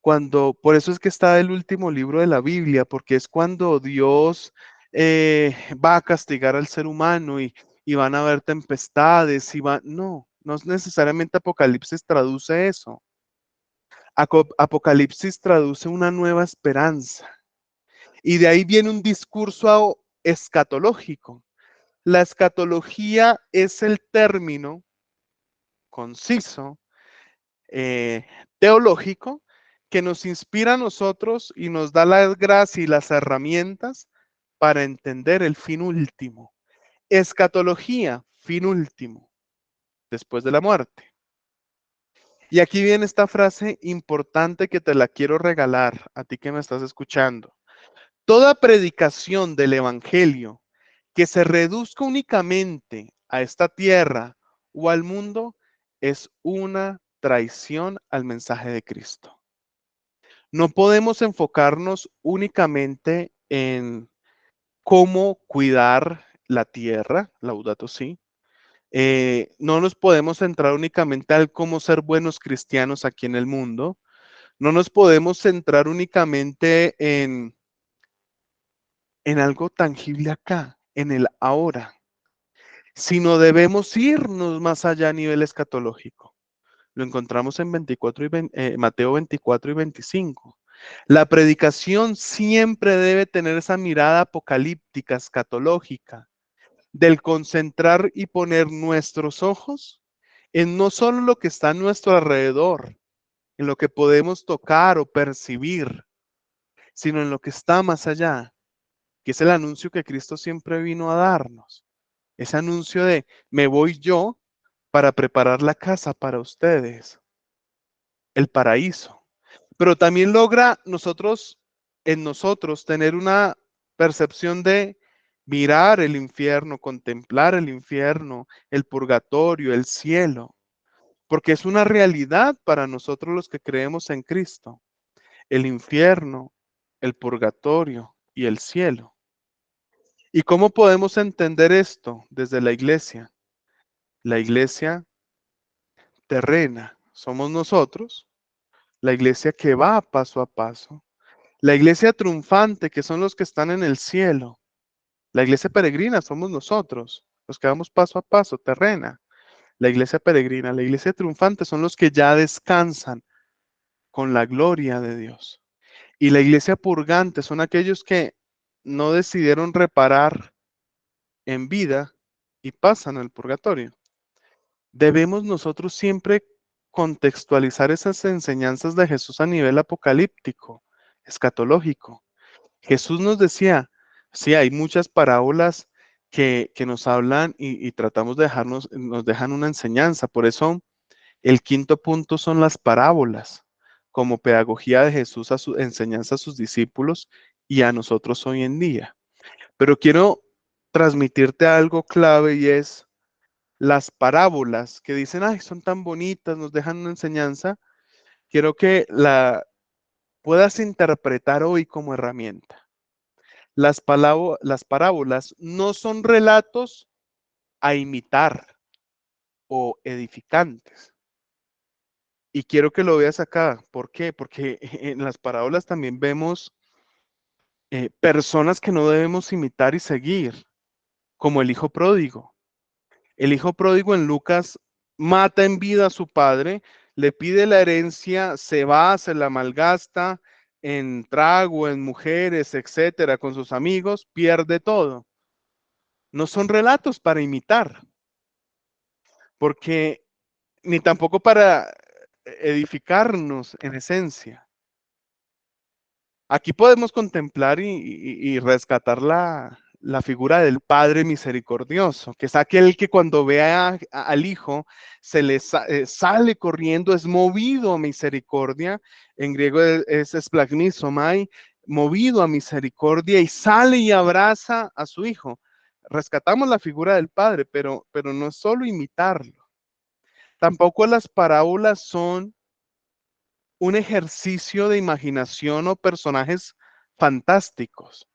por eso es que está el último libro de la Biblia, porque es cuando Dios va a castigar al ser humano y van a haber tempestades no, no es necesariamente Apocalipsis traduce eso. Apocalipsis traduce una nueva esperanza y de ahí viene un discurso escatológico. La escatología es el término conciso, eh, teológico, que nos inspira a nosotros y nos da la gracia y las herramientas para entender el fin último. Escatología, fin último, después de la muerte. Y aquí viene esta frase importante que te la quiero regalar a ti que me estás escuchando. Toda predicación del Evangelio que se reduzca únicamente a esta tierra o al mundo es una traición al mensaje de Cristo. No podemos enfocarnos únicamente en cómo cuidar la tierra, Laudato Si. No nos podemos centrar únicamente al cómo ser buenos cristianos aquí en el mundo. No nos podemos centrar únicamente en algo tangible acá, en el ahora, sino debemos irnos más allá a nivel escatológico. Lo encontramos en Mateo 24 y 25. La predicación siempre debe tener esa mirada apocalíptica, escatológica, del concentrar y poner nuestros ojos en no solo lo que está a nuestro alrededor, en lo que podemos tocar o percibir, sino en lo que está más allá, que es el anuncio que Cristo siempre vino a darnos. Ese anuncio de me voy yo para preparar la casa para ustedes, el paraíso. Pero también logra en nosotros, tener una percepción de mirar el infierno, contemplar el infierno, el purgatorio, el cielo, porque es una realidad para nosotros los que creemos en Cristo, el infierno, el purgatorio y el cielo. ¿Y cómo podemos entender esto desde la iglesia? La iglesia terrena somos nosotros, la iglesia que va paso a paso, la iglesia triunfante que son los que están en el cielo, la iglesia peregrina somos nosotros, los que vamos paso a paso, terrena, la iglesia peregrina, la iglesia triunfante son los que ya descansan con la gloria de Dios. Y la iglesia purgante son aquellos que no decidieron reparar en vida y pasan al purgatorio. Debemos nosotros siempre contextualizar esas enseñanzas de Jesús a nivel apocalíptico, escatológico. Jesús nos decía, sí, hay muchas parábolas que nos hablan y tratamos de nos dejan una enseñanza. Por eso el quinto punto son las parábolas, como pedagogía de Jesús a su enseñanza a sus discípulos y a nosotros hoy en día. Pero quiero transmitirte algo clave y es las parábolas que dicen, ay, son tan bonitas, nos dejan una enseñanza. Quiero que la puedas interpretar hoy como herramienta. Las parábolas no son relatos a imitar o edificantes. Y quiero que lo veas acá. ¿Por qué? Porque en las parábolas también vemos personas que no debemos imitar y seguir, como el hijo pródigo. El hijo pródigo en Lucas mata en vida a su padre, le pide la herencia, se va, se la malgasta, en trago, en mujeres, etcétera, con sus amigos, pierde todo. No son relatos para imitar, porque ni tampoco para edificarnos en esencia. Aquí podemos contemplar y rescatar la figura del Padre misericordioso, que es aquel que cuando ve al Hijo se le sale corriendo, es movido a misericordia. En griego es esplagmizomai, movido a misericordia y sale y abraza a su Hijo. Rescatamos la figura del Padre, pero no es solo imitarlo. Tampoco las parábolas son un ejercicio de imaginación o personajes fantásticos.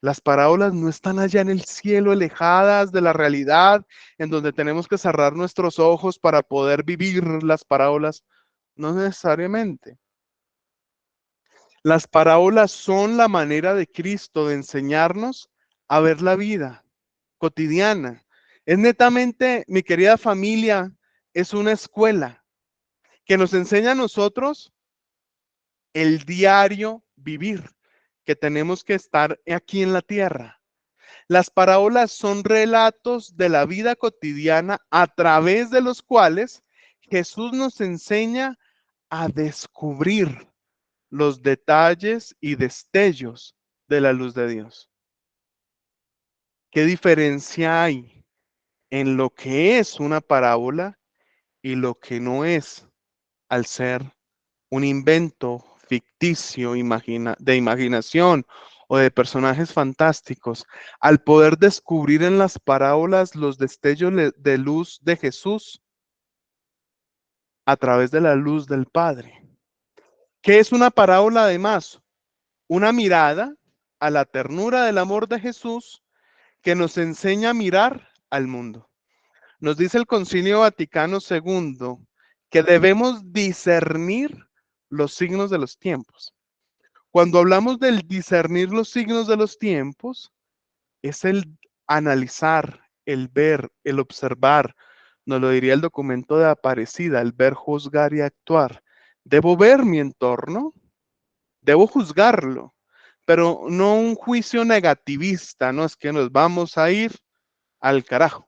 Las parábolas no están allá en el cielo, alejadas de la realidad, en donde tenemos que cerrar nuestros ojos para poder vivir las parábolas. No necesariamente. Las parábolas son la manera de Cristo de enseñarnos a ver la vida cotidiana. Es netamente, mi querida familia, es una escuela que nos enseña a nosotros el diario vivir, que tenemos que estar aquí en la tierra. Las parábolas son relatos de la vida cotidiana a través de los cuales Jesús nos enseña a descubrir los detalles y destellos de la luz de Dios. ¿Qué diferencia hay en lo que es una parábola y lo que no es al ser un invento ficticio, de imaginación o de personajes fantásticos, al poder descubrir en las parábolas los destellos de luz de Jesús a través de la luz del Padre? ¿Qué es una parábola además? Una mirada a la ternura del amor de Jesús que nos enseña a mirar al mundo. Nos dice el Concilio Vaticano II que debemos discernir los signos de los tiempos. Cuando hablamos del discernir los signos de los tiempos, es el analizar, el ver, el observar. Nos lo diría el documento de Aparecida, el ver, juzgar y actuar. Debo ver mi entorno, debo juzgarlo, pero no un juicio negativista, no es que nos vamos a ir al carajo.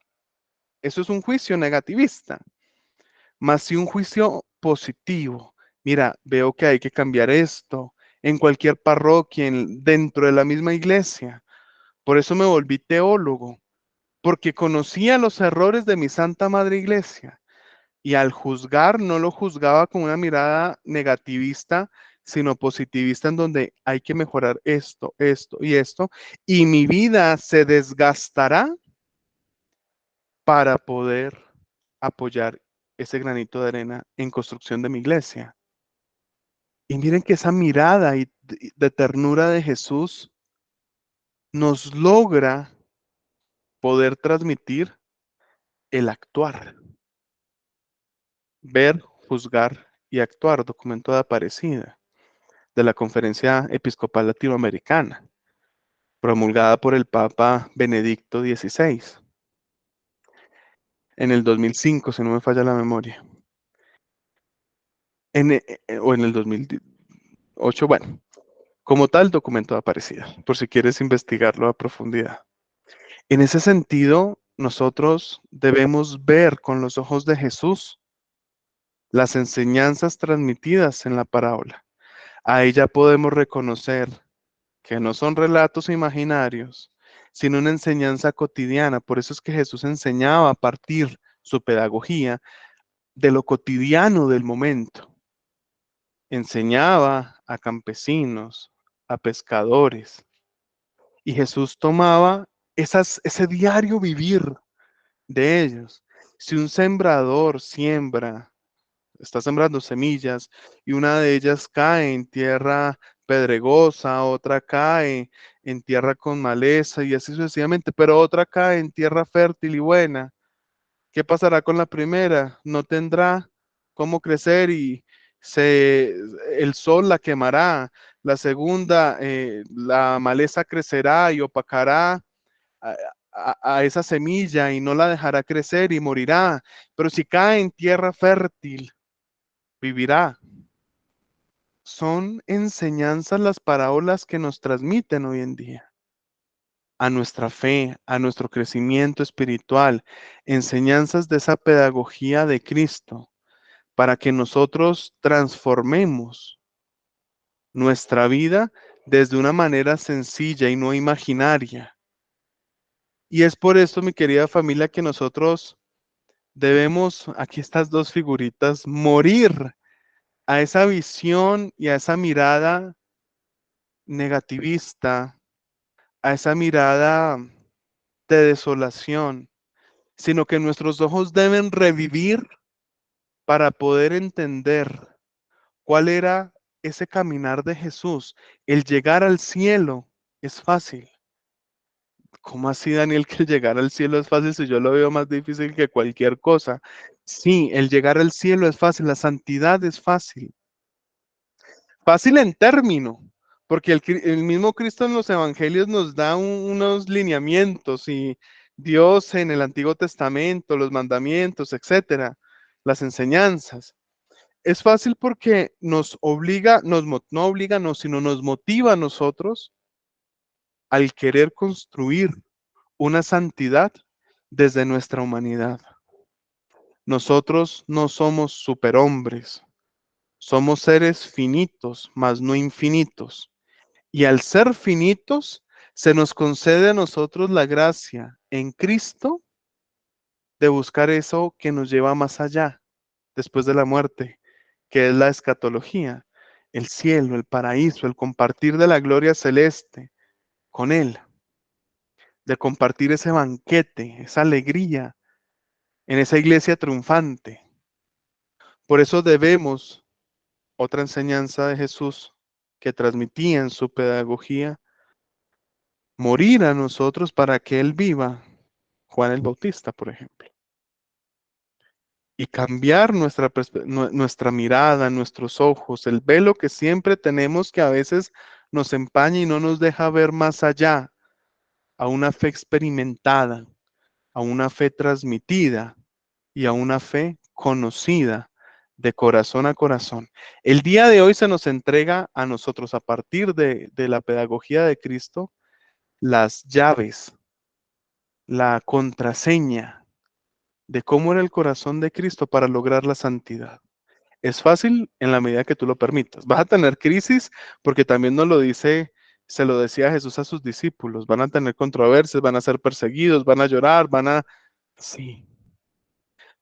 Eso es un juicio negativista, más si un juicio positivo. Mira, veo que hay que cambiar esto en cualquier parroquia, dentro de la misma iglesia. Por eso me volví teólogo, porque conocía los errores de mi Santa Madre Iglesia y al juzgar no lo juzgaba con una mirada negativista, sino positivista en donde hay que mejorar esto, esto y esto, y mi vida se desgastará para poder apoyar ese granito de arena en construcción de mi iglesia. Y miren que esa mirada de ternura de Jesús nos logra poder transmitir el actuar, ver, juzgar y actuar, documento de Aparecida, de la Conferencia Episcopal Latinoamericana, promulgada por el Papa Benedicto XVI en el 2005, si no me falla la memoria, o en el 2008, bueno, como tal documento de Aparecida, por si quieres investigarlo a profundidad. En ese sentido, nosotros debemos ver con los ojos de Jesús las enseñanzas transmitidas en la parábola. A ella podemos reconocer que no son relatos imaginarios, sino una enseñanza cotidiana. Por eso es que Jesús enseñaba a partir su pedagogía de lo cotidiano del momento. Enseñaba a campesinos, a pescadores, y Jesús tomaba ese diario vivir de ellos. Si un sembrador siembra, está sembrando semillas y una de ellas cae en tierra pedregosa, otra cae en tierra con maleza y así sucesivamente, pero otra cae en tierra fértil y buena. ¿Qué pasará con la primera? No tendrá cómo crecer y el sol la quemará. La segunda, la maleza crecerá y opacará a, a esa semilla y no la dejará crecer y morirá. Pero si cae en tierra fértil, vivirá. son enseñanzas las parábolas que nos transmiten hoy en día a nuestra fe, a nuestro crecimiento espiritual, enseñanzas de esa pedagogía de Cristo, para que nosotros transformemos nuestra vida desde una manera sencilla y no imaginaria. Y es por esto, mi querida familia, que nosotros debemos, aquí estas dos figuritas, morir a esa visión y a esa mirada negativista, a esa mirada de desolación, sino que nuestros ojos deben revivir para poder entender cuál era ese caminar de Jesús. El llegar al cielo es fácil. ¿Cómo así, Daniel, que el llegar al cielo es fácil si yo lo veo más difícil que cualquier cosa? Sí, el llegar al cielo es fácil, la santidad es fácil. Fácil en término, porque el mismo Cristo en los evangelios nos da unos lineamientos y Dios en el Antiguo Testamento, los mandamientos, etcétera, las enseñanzas. Es fácil porque nos obliga, no obliga, no, sino nos motiva a nosotros al querer construir una santidad desde nuestra humanidad. Nosotros no somos superhombres, somos seres finitos, mas no infinitos. Y al ser finitos, se nos concede a nosotros la gracia en Cristo de buscar eso que nos lleva más allá, después de la muerte, que es la escatología, el cielo, el paraíso, el compartir de la gloria celeste con Él, de compartir ese banquete, esa alegría en esa iglesia triunfante. Por eso debemos, otra enseñanza de Jesús que transmitía en su pedagogía, morir a nosotros para que Él viva, Juan el Bautista, por ejemplo, y cambiar nuestra mirada, nuestros ojos, el velo que siempre tenemos que a veces nos empaña y no nos deja ver más allá, a una fe experimentada, a una fe transmitida y a una fe conocida de corazón a corazón. El día de hoy se nos entrega a nosotros, a partir de la pedagogía de Cristo, las llaves, la contraseña de cómo era el corazón de Cristo para lograr la santidad. Es fácil en la medida que tú lo permitas. Vas a tener crisis porque también nos lo dice, se lo decía Jesús a sus discípulos, van a tener controversias, van a ser perseguidos, van a llorar, Sí,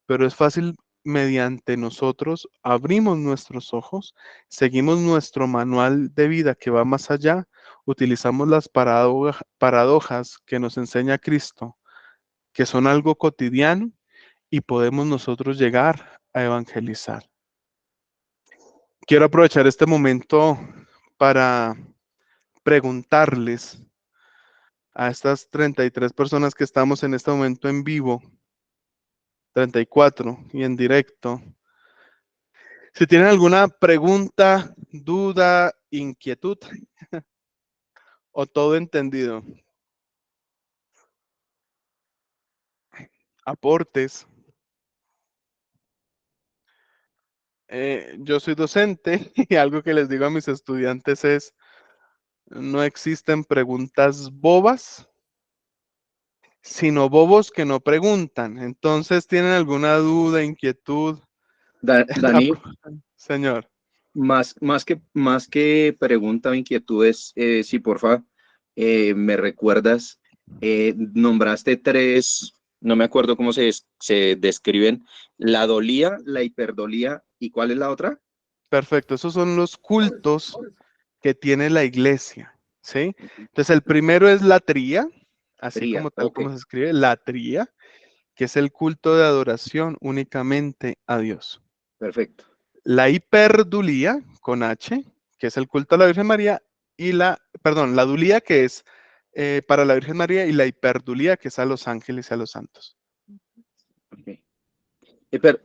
pero es fácil mediante nosotros abrimos nuestros ojos, seguimos nuestro manual de vida que va más allá, utilizamos las paradojas que nos enseña Cristo, que son algo cotidiano y podemos nosotros llegar a evangelizar. Quiero aprovechar este momento para preguntarles a estas 33 personas que estamos en este momento en vivo, 34 y en directo, si tienen alguna pregunta, duda, inquietud o todo entendido, aportes. Yo soy docente y algo que les digo a mis estudiantes es, no existen preguntas bobas, sino bobos que no preguntan. Entonces, ¿tienen alguna duda, inquietud? Dani, Señor, más que pregunta o inquietudes, si porfa me recuerdas, nombraste tres, no me acuerdo cómo se describen, la dolía, la hiperdolía, ¿y cuál es la otra? perfecto. Esos son los cultos que tiene la iglesia, ¿sí? Entonces, el primero es la tría, así Tría, como tal ok, como se escribe, la tría, que es el culto de adoración únicamente a Dios. perfecto. La hiperdulía, con H, que es el culto a la Virgen María, y la dulía, que es para la Virgen María, y la hiperdulía, que es a los ángeles y a los santos. Ok.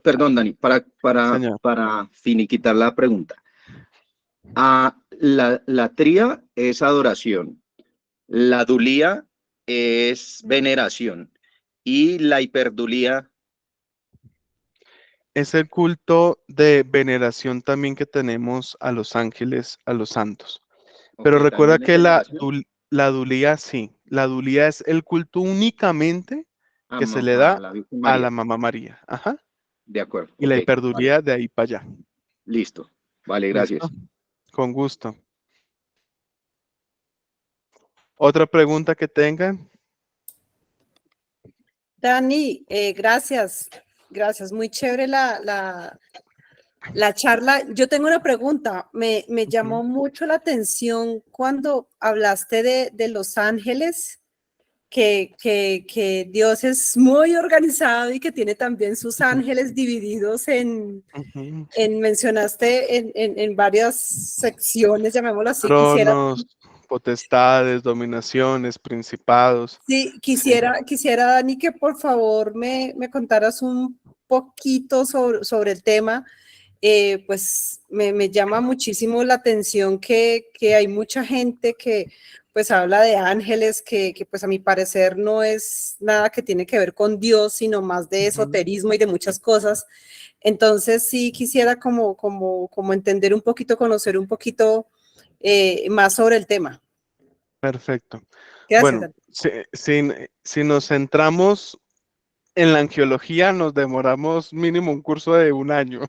Perdón, Dani, Señor. para finiquitar la pregunta. La tría es adoración. La dulía es veneración y la hiperdulía. es el culto de veneración también que tenemos a los ángeles, a los santos. Ok, Pero recuerda también es que veneración. la dulía sí, la dulía es el culto únicamente que se le A da la Virgen a la María. mamá María. Ajá. De acuerdo, Y la ok, vale, hiperdulía de ahí para allá. listo. Vale, ¿Listo? gracias. Con gusto. ¿Otra pregunta que tengan? Dani, gracias, gracias, muy chévere la charla. Yo tengo una pregunta, me llamó mucho la atención cuando hablaste de Los Ángeles, que Dios es muy organizado y que tiene también sus ángeles divididos Ujú. mencionaste en varias secciones, llamémoslo así. Tronos, potestades, dominaciones, principados. Sí, Sí. quisiera, Dani, que por favor me contaras un poquito sobre el tema. Pues me llama muchísimo la atención que hay mucha gente que pues habla de ángeles, que pues a mi parecer no es nada que tiene que ver con Dios, sino más de Ujú. esoterismo y de muchas cosas. Entonces sí quisiera como entender un poquito, conocer un poquito más sobre el tema. Perfecto. Gracias, Bueno, Dani. si nos centramos en la angiología, nos demoramos mínimo un curso de un año.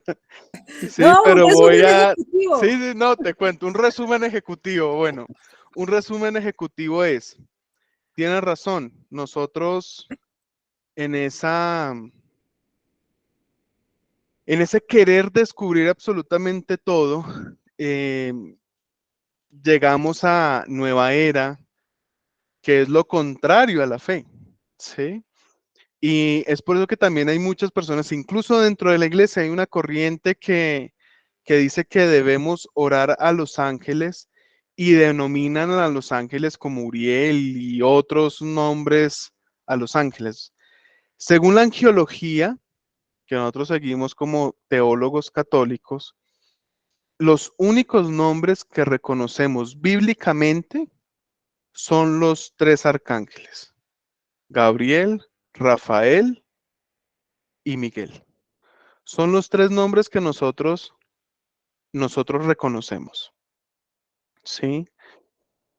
Sí, No, un pero resumen ejecutivo. sí, no, te cuento, un resumen ejecutivo. Bueno, un resumen ejecutivo es, tienes razón, nosotros en en ese querer descubrir absolutamente todo, eh, llegamos a nueva era, que es lo contrario a la fe, ¿sí? Y es por eso que también hay muchas personas, incluso dentro de la iglesia hay una corriente que dice que debemos orar a los ángeles y denominan a los ángeles como Uriel y otros nombres a los ángeles. Según la angiología, que nosotros seguimos como teólogos católicos, los únicos nombres que reconocemos bíblicamente son los tres arcángeles, Gabriel, Rafael y Miguel. Son los tres nombres que nosotros reconocemos, ¿sí?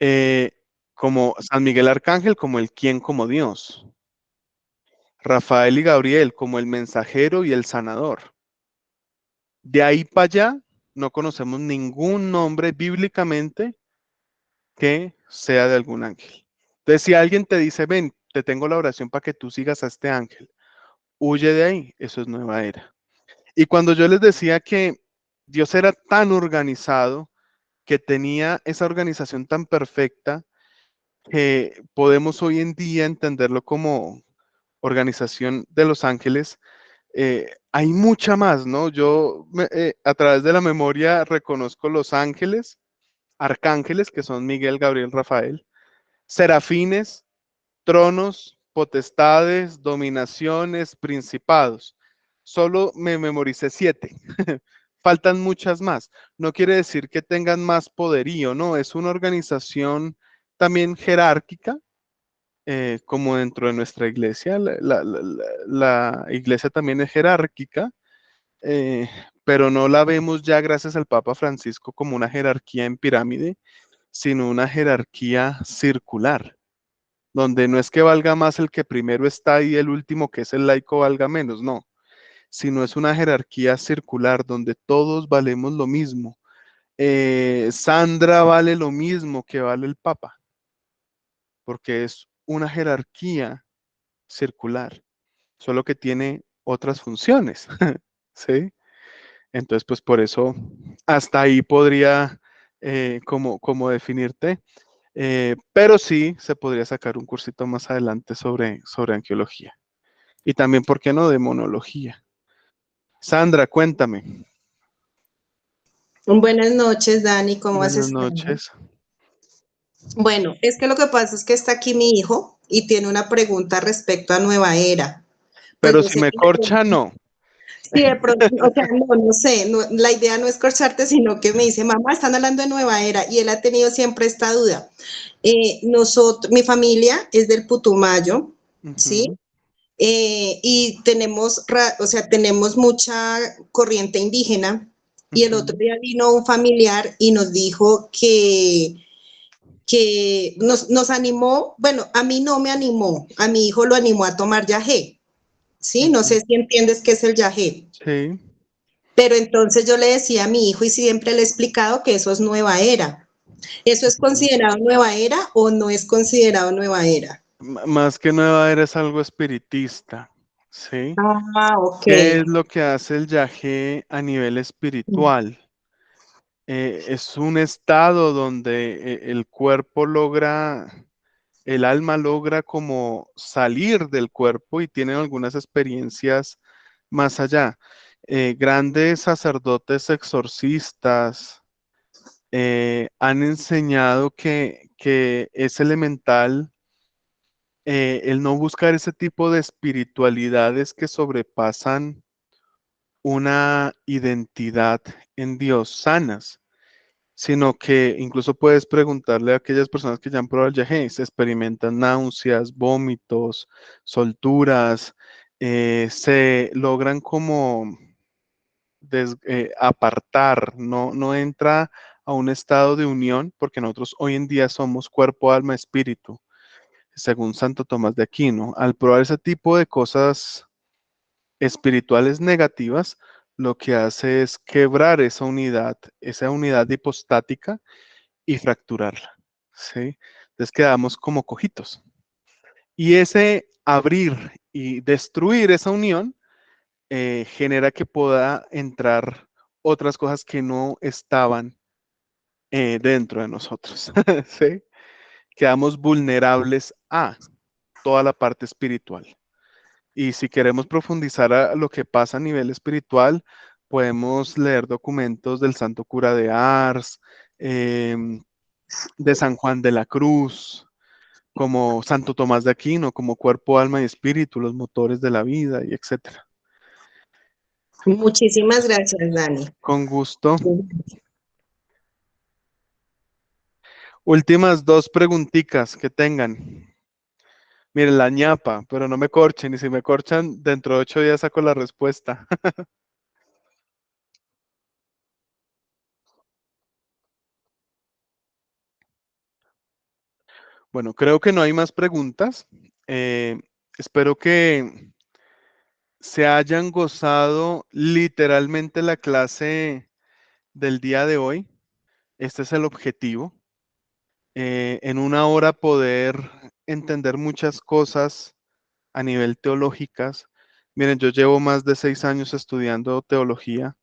Eh, como San Miguel Arcángel, como el quien como Dios. Rafael y Gabriel, como el mensajero y el sanador. De ahí para allá, no conocemos ningún nombre bíblicamente que sea de algún ángel. Entonces, si alguien te dice, ven, te tengo la oración para que tú sigas a este ángel, huye de ahí, eso es nueva era. Y cuando yo les decía que Dios era tan organizado, que tenía esa organización tan perfecta, que podemos hoy en día entenderlo como organización de los ángeles, hay mucha más, ¿no? A través de la memoria reconozco los ángeles, arcángeles, que son Miguel, Gabriel, Rafael, serafines, tronos, potestades, dominaciones, principados. Solo me memoricé 7. Faltan muchas más. No quiere decir que tengan más poderío, no, es una organización también jerárquica, como dentro de nuestra iglesia. La iglesia también es jerárquica, eh, pero no la vemos ya gracias al Papa Francisco como una jerarquía en pirámide, sino una jerarquía circular, donde no es que valga más el que primero está y el último, que es el laico, valga menos, no, sino es una jerarquía circular donde todos valemos lo mismo. Sandra vale lo mismo que vale el Papa, porque es una jerarquía circular, solo que tiene otras funciones, ¿sí? Entonces, pues por eso, hasta ahí podría como definirte, pero sí se podría sacar un cursito más adelante sobre angiología. Y también, ¿por qué no?, demonología. Sandra, cuéntame. Buenas noches, Dani, ¿cómo has Buenas estado? noches. Bueno, es que lo que pasa es que está aquí mi hijo y tiene una pregunta respecto a Nueva Era. Pues Pero yo si sé me que de corcha, pronto, no. sí, de pronto, o sea, no sé, la idea no es corcharte, sino que me dice, mamá, están hablando de Nueva Era y él ha tenido siempre esta duda. Mi familia es del Putumayo, ¿sí? Ujú. y tenemos, o sea, tenemos mucha corriente indígena. Y el otro día vino un familiar y nos dijo que nos animó, bueno, a mí no me animó, a mi hijo lo animó a tomar yagé, ¿sí? No sé si entiendes qué es el yagé. Sí. Pero entonces yo le decía a mi hijo y siempre le he explicado que eso es nueva era. ¿Eso es considerado nueva era o no es considerado nueva era? Más que nueva era es algo espiritista, ¿sí? Ah, ok. ¿Qué es lo que hace el yagé a nivel espiritual? Es un estado donde el cuerpo logra, el alma logra como salir del cuerpo y tienen algunas experiencias más allá. Grandes sacerdotes exorcistas han enseñado que es elemental el no buscar ese tipo de espiritualidades que sobrepasan una identidad en Dios sanas, sino que incluso puedes preguntarle a aquellas personas que ya han probado el yagé, se experimentan náuseas, vómitos, solturas, se logran como apartar, no entra a un estado de unión, porque nosotros hoy en día somos cuerpo, alma, espíritu, según Santo Tomás de Aquino. Al probar ese tipo de cosas espirituales negativas, lo que hace es quebrar esa unidad hipostática y fracturarla, ¿sí? Entonces quedamos como cojitos. Y ese abrir y destruir esa unión genera que pueda entrar otras cosas que no estaban dentro de nosotros, ¿sí? Quedamos vulnerables a toda la parte espiritual. Y si queremos profundizar a lo que pasa a nivel espiritual, podemos leer documentos del Santo Cura de Ars, de San Juan de la Cruz, como Santo Tomás de Aquino, como cuerpo, alma y espíritu, los motores de la vida, y etcétera. Muchísimas gracias, Dani. Con gusto. Últimas dos preguntitas que tengan. Miren, la ñapa, pero no me corchen, y si me corchan, dentro de 8 días saco la respuesta. Bueno, creo que no hay más preguntas. Espero que se hayan gozado literalmente la clase del día de hoy. Este es el objetivo. En una hora poder entender muchas cosas a nivel teológicas. Miren, yo llevo más de 6 años estudiando teología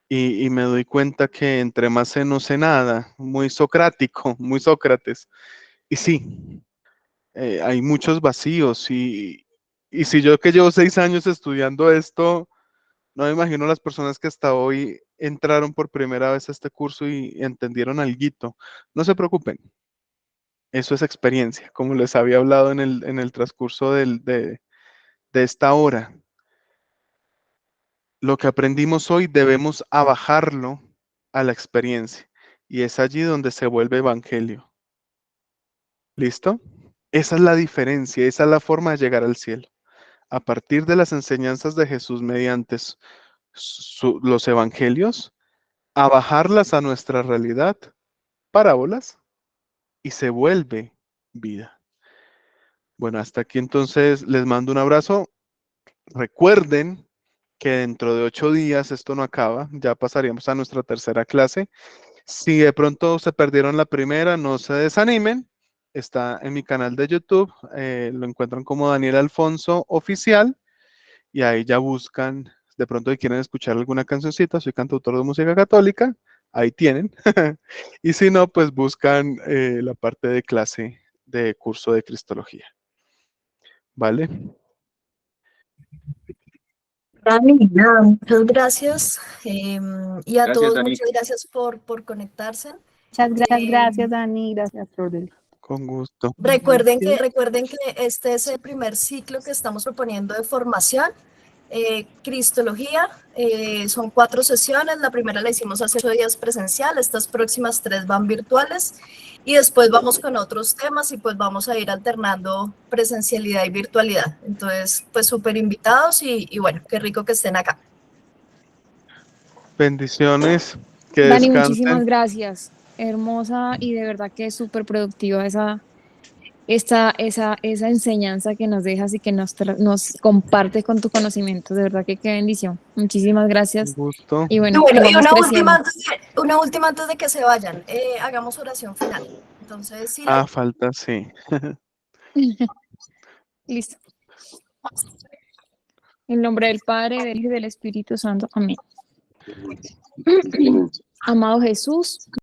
y me doy cuenta que entre más sé, no sé nada. Muy socrático, muy Sócrates. Y sí, hay muchos vacíos y si yo que llevo 6 años estudiando esto, no me imagino las personas que hasta hoy entraron por primera vez a este curso y entendieron alguito. No se preocupen, eso es experiencia, como les había hablado en el transcurso de esta hora. Lo que aprendimos hoy debemos abajarlo a la experiencia y es allí donde se vuelve evangelio. ¿Listo? Esa es la diferencia, esa es la forma de llegar al cielo. A partir de las enseñanzas de Jesús mediante los evangelios, a bajarlas a nuestra realidad, parábolas, y se vuelve vida. Bueno, hasta aquí entonces les mando un abrazo. Recuerden que dentro de 8 días esto no acaba, ya pasaríamos a nuestra tercera clase. Si de pronto se perdieron la primera, no se desanimen. Está en mi canal de YouTube, lo encuentran como Daniel Alfonso Oficial y ahí ya buscan, de pronto si quieren escuchar alguna cancioncita, soy cantautor de música católica, ahí tienen. Y si no, pues buscan la parte de clase de curso de Cristología. ¿Vale? Dani, nada, muchas gracias. Y a Gracias, todos, Dani. muchas gracias por conectarse. Muchas gracias, Dani. Gracias, Rodel. Con gusto. Recuerden que este es el primer ciclo que estamos proponiendo de formación. Cristología, son 4 sesiones. La primera la hicimos hace 8 días presencial, estas próximas 3 van virtuales. y después vamos con otros temas y pues vamos a ir alternando presencialidad y virtualidad. Entonces, pues súper invitados y bueno, qué rico que estén acá. Bendiciones, que Dani, muchísimas descansen. gracias. Hermosa y de verdad que es súper productiva esa enseñanza que nos dejas y que nos compartes con tu conocimiento. De verdad que qué bendición. Muchísimas Un gracias. gusto. Y Y bueno, bueno, y vamos creciendo. una última antes de que se vayan. Hagamos oración final. Entonces, Sile, Ah, falta, sí. Listo. En nombre del Padre, del Hijo y del Espíritu Santo. Amén. Amado Jesús,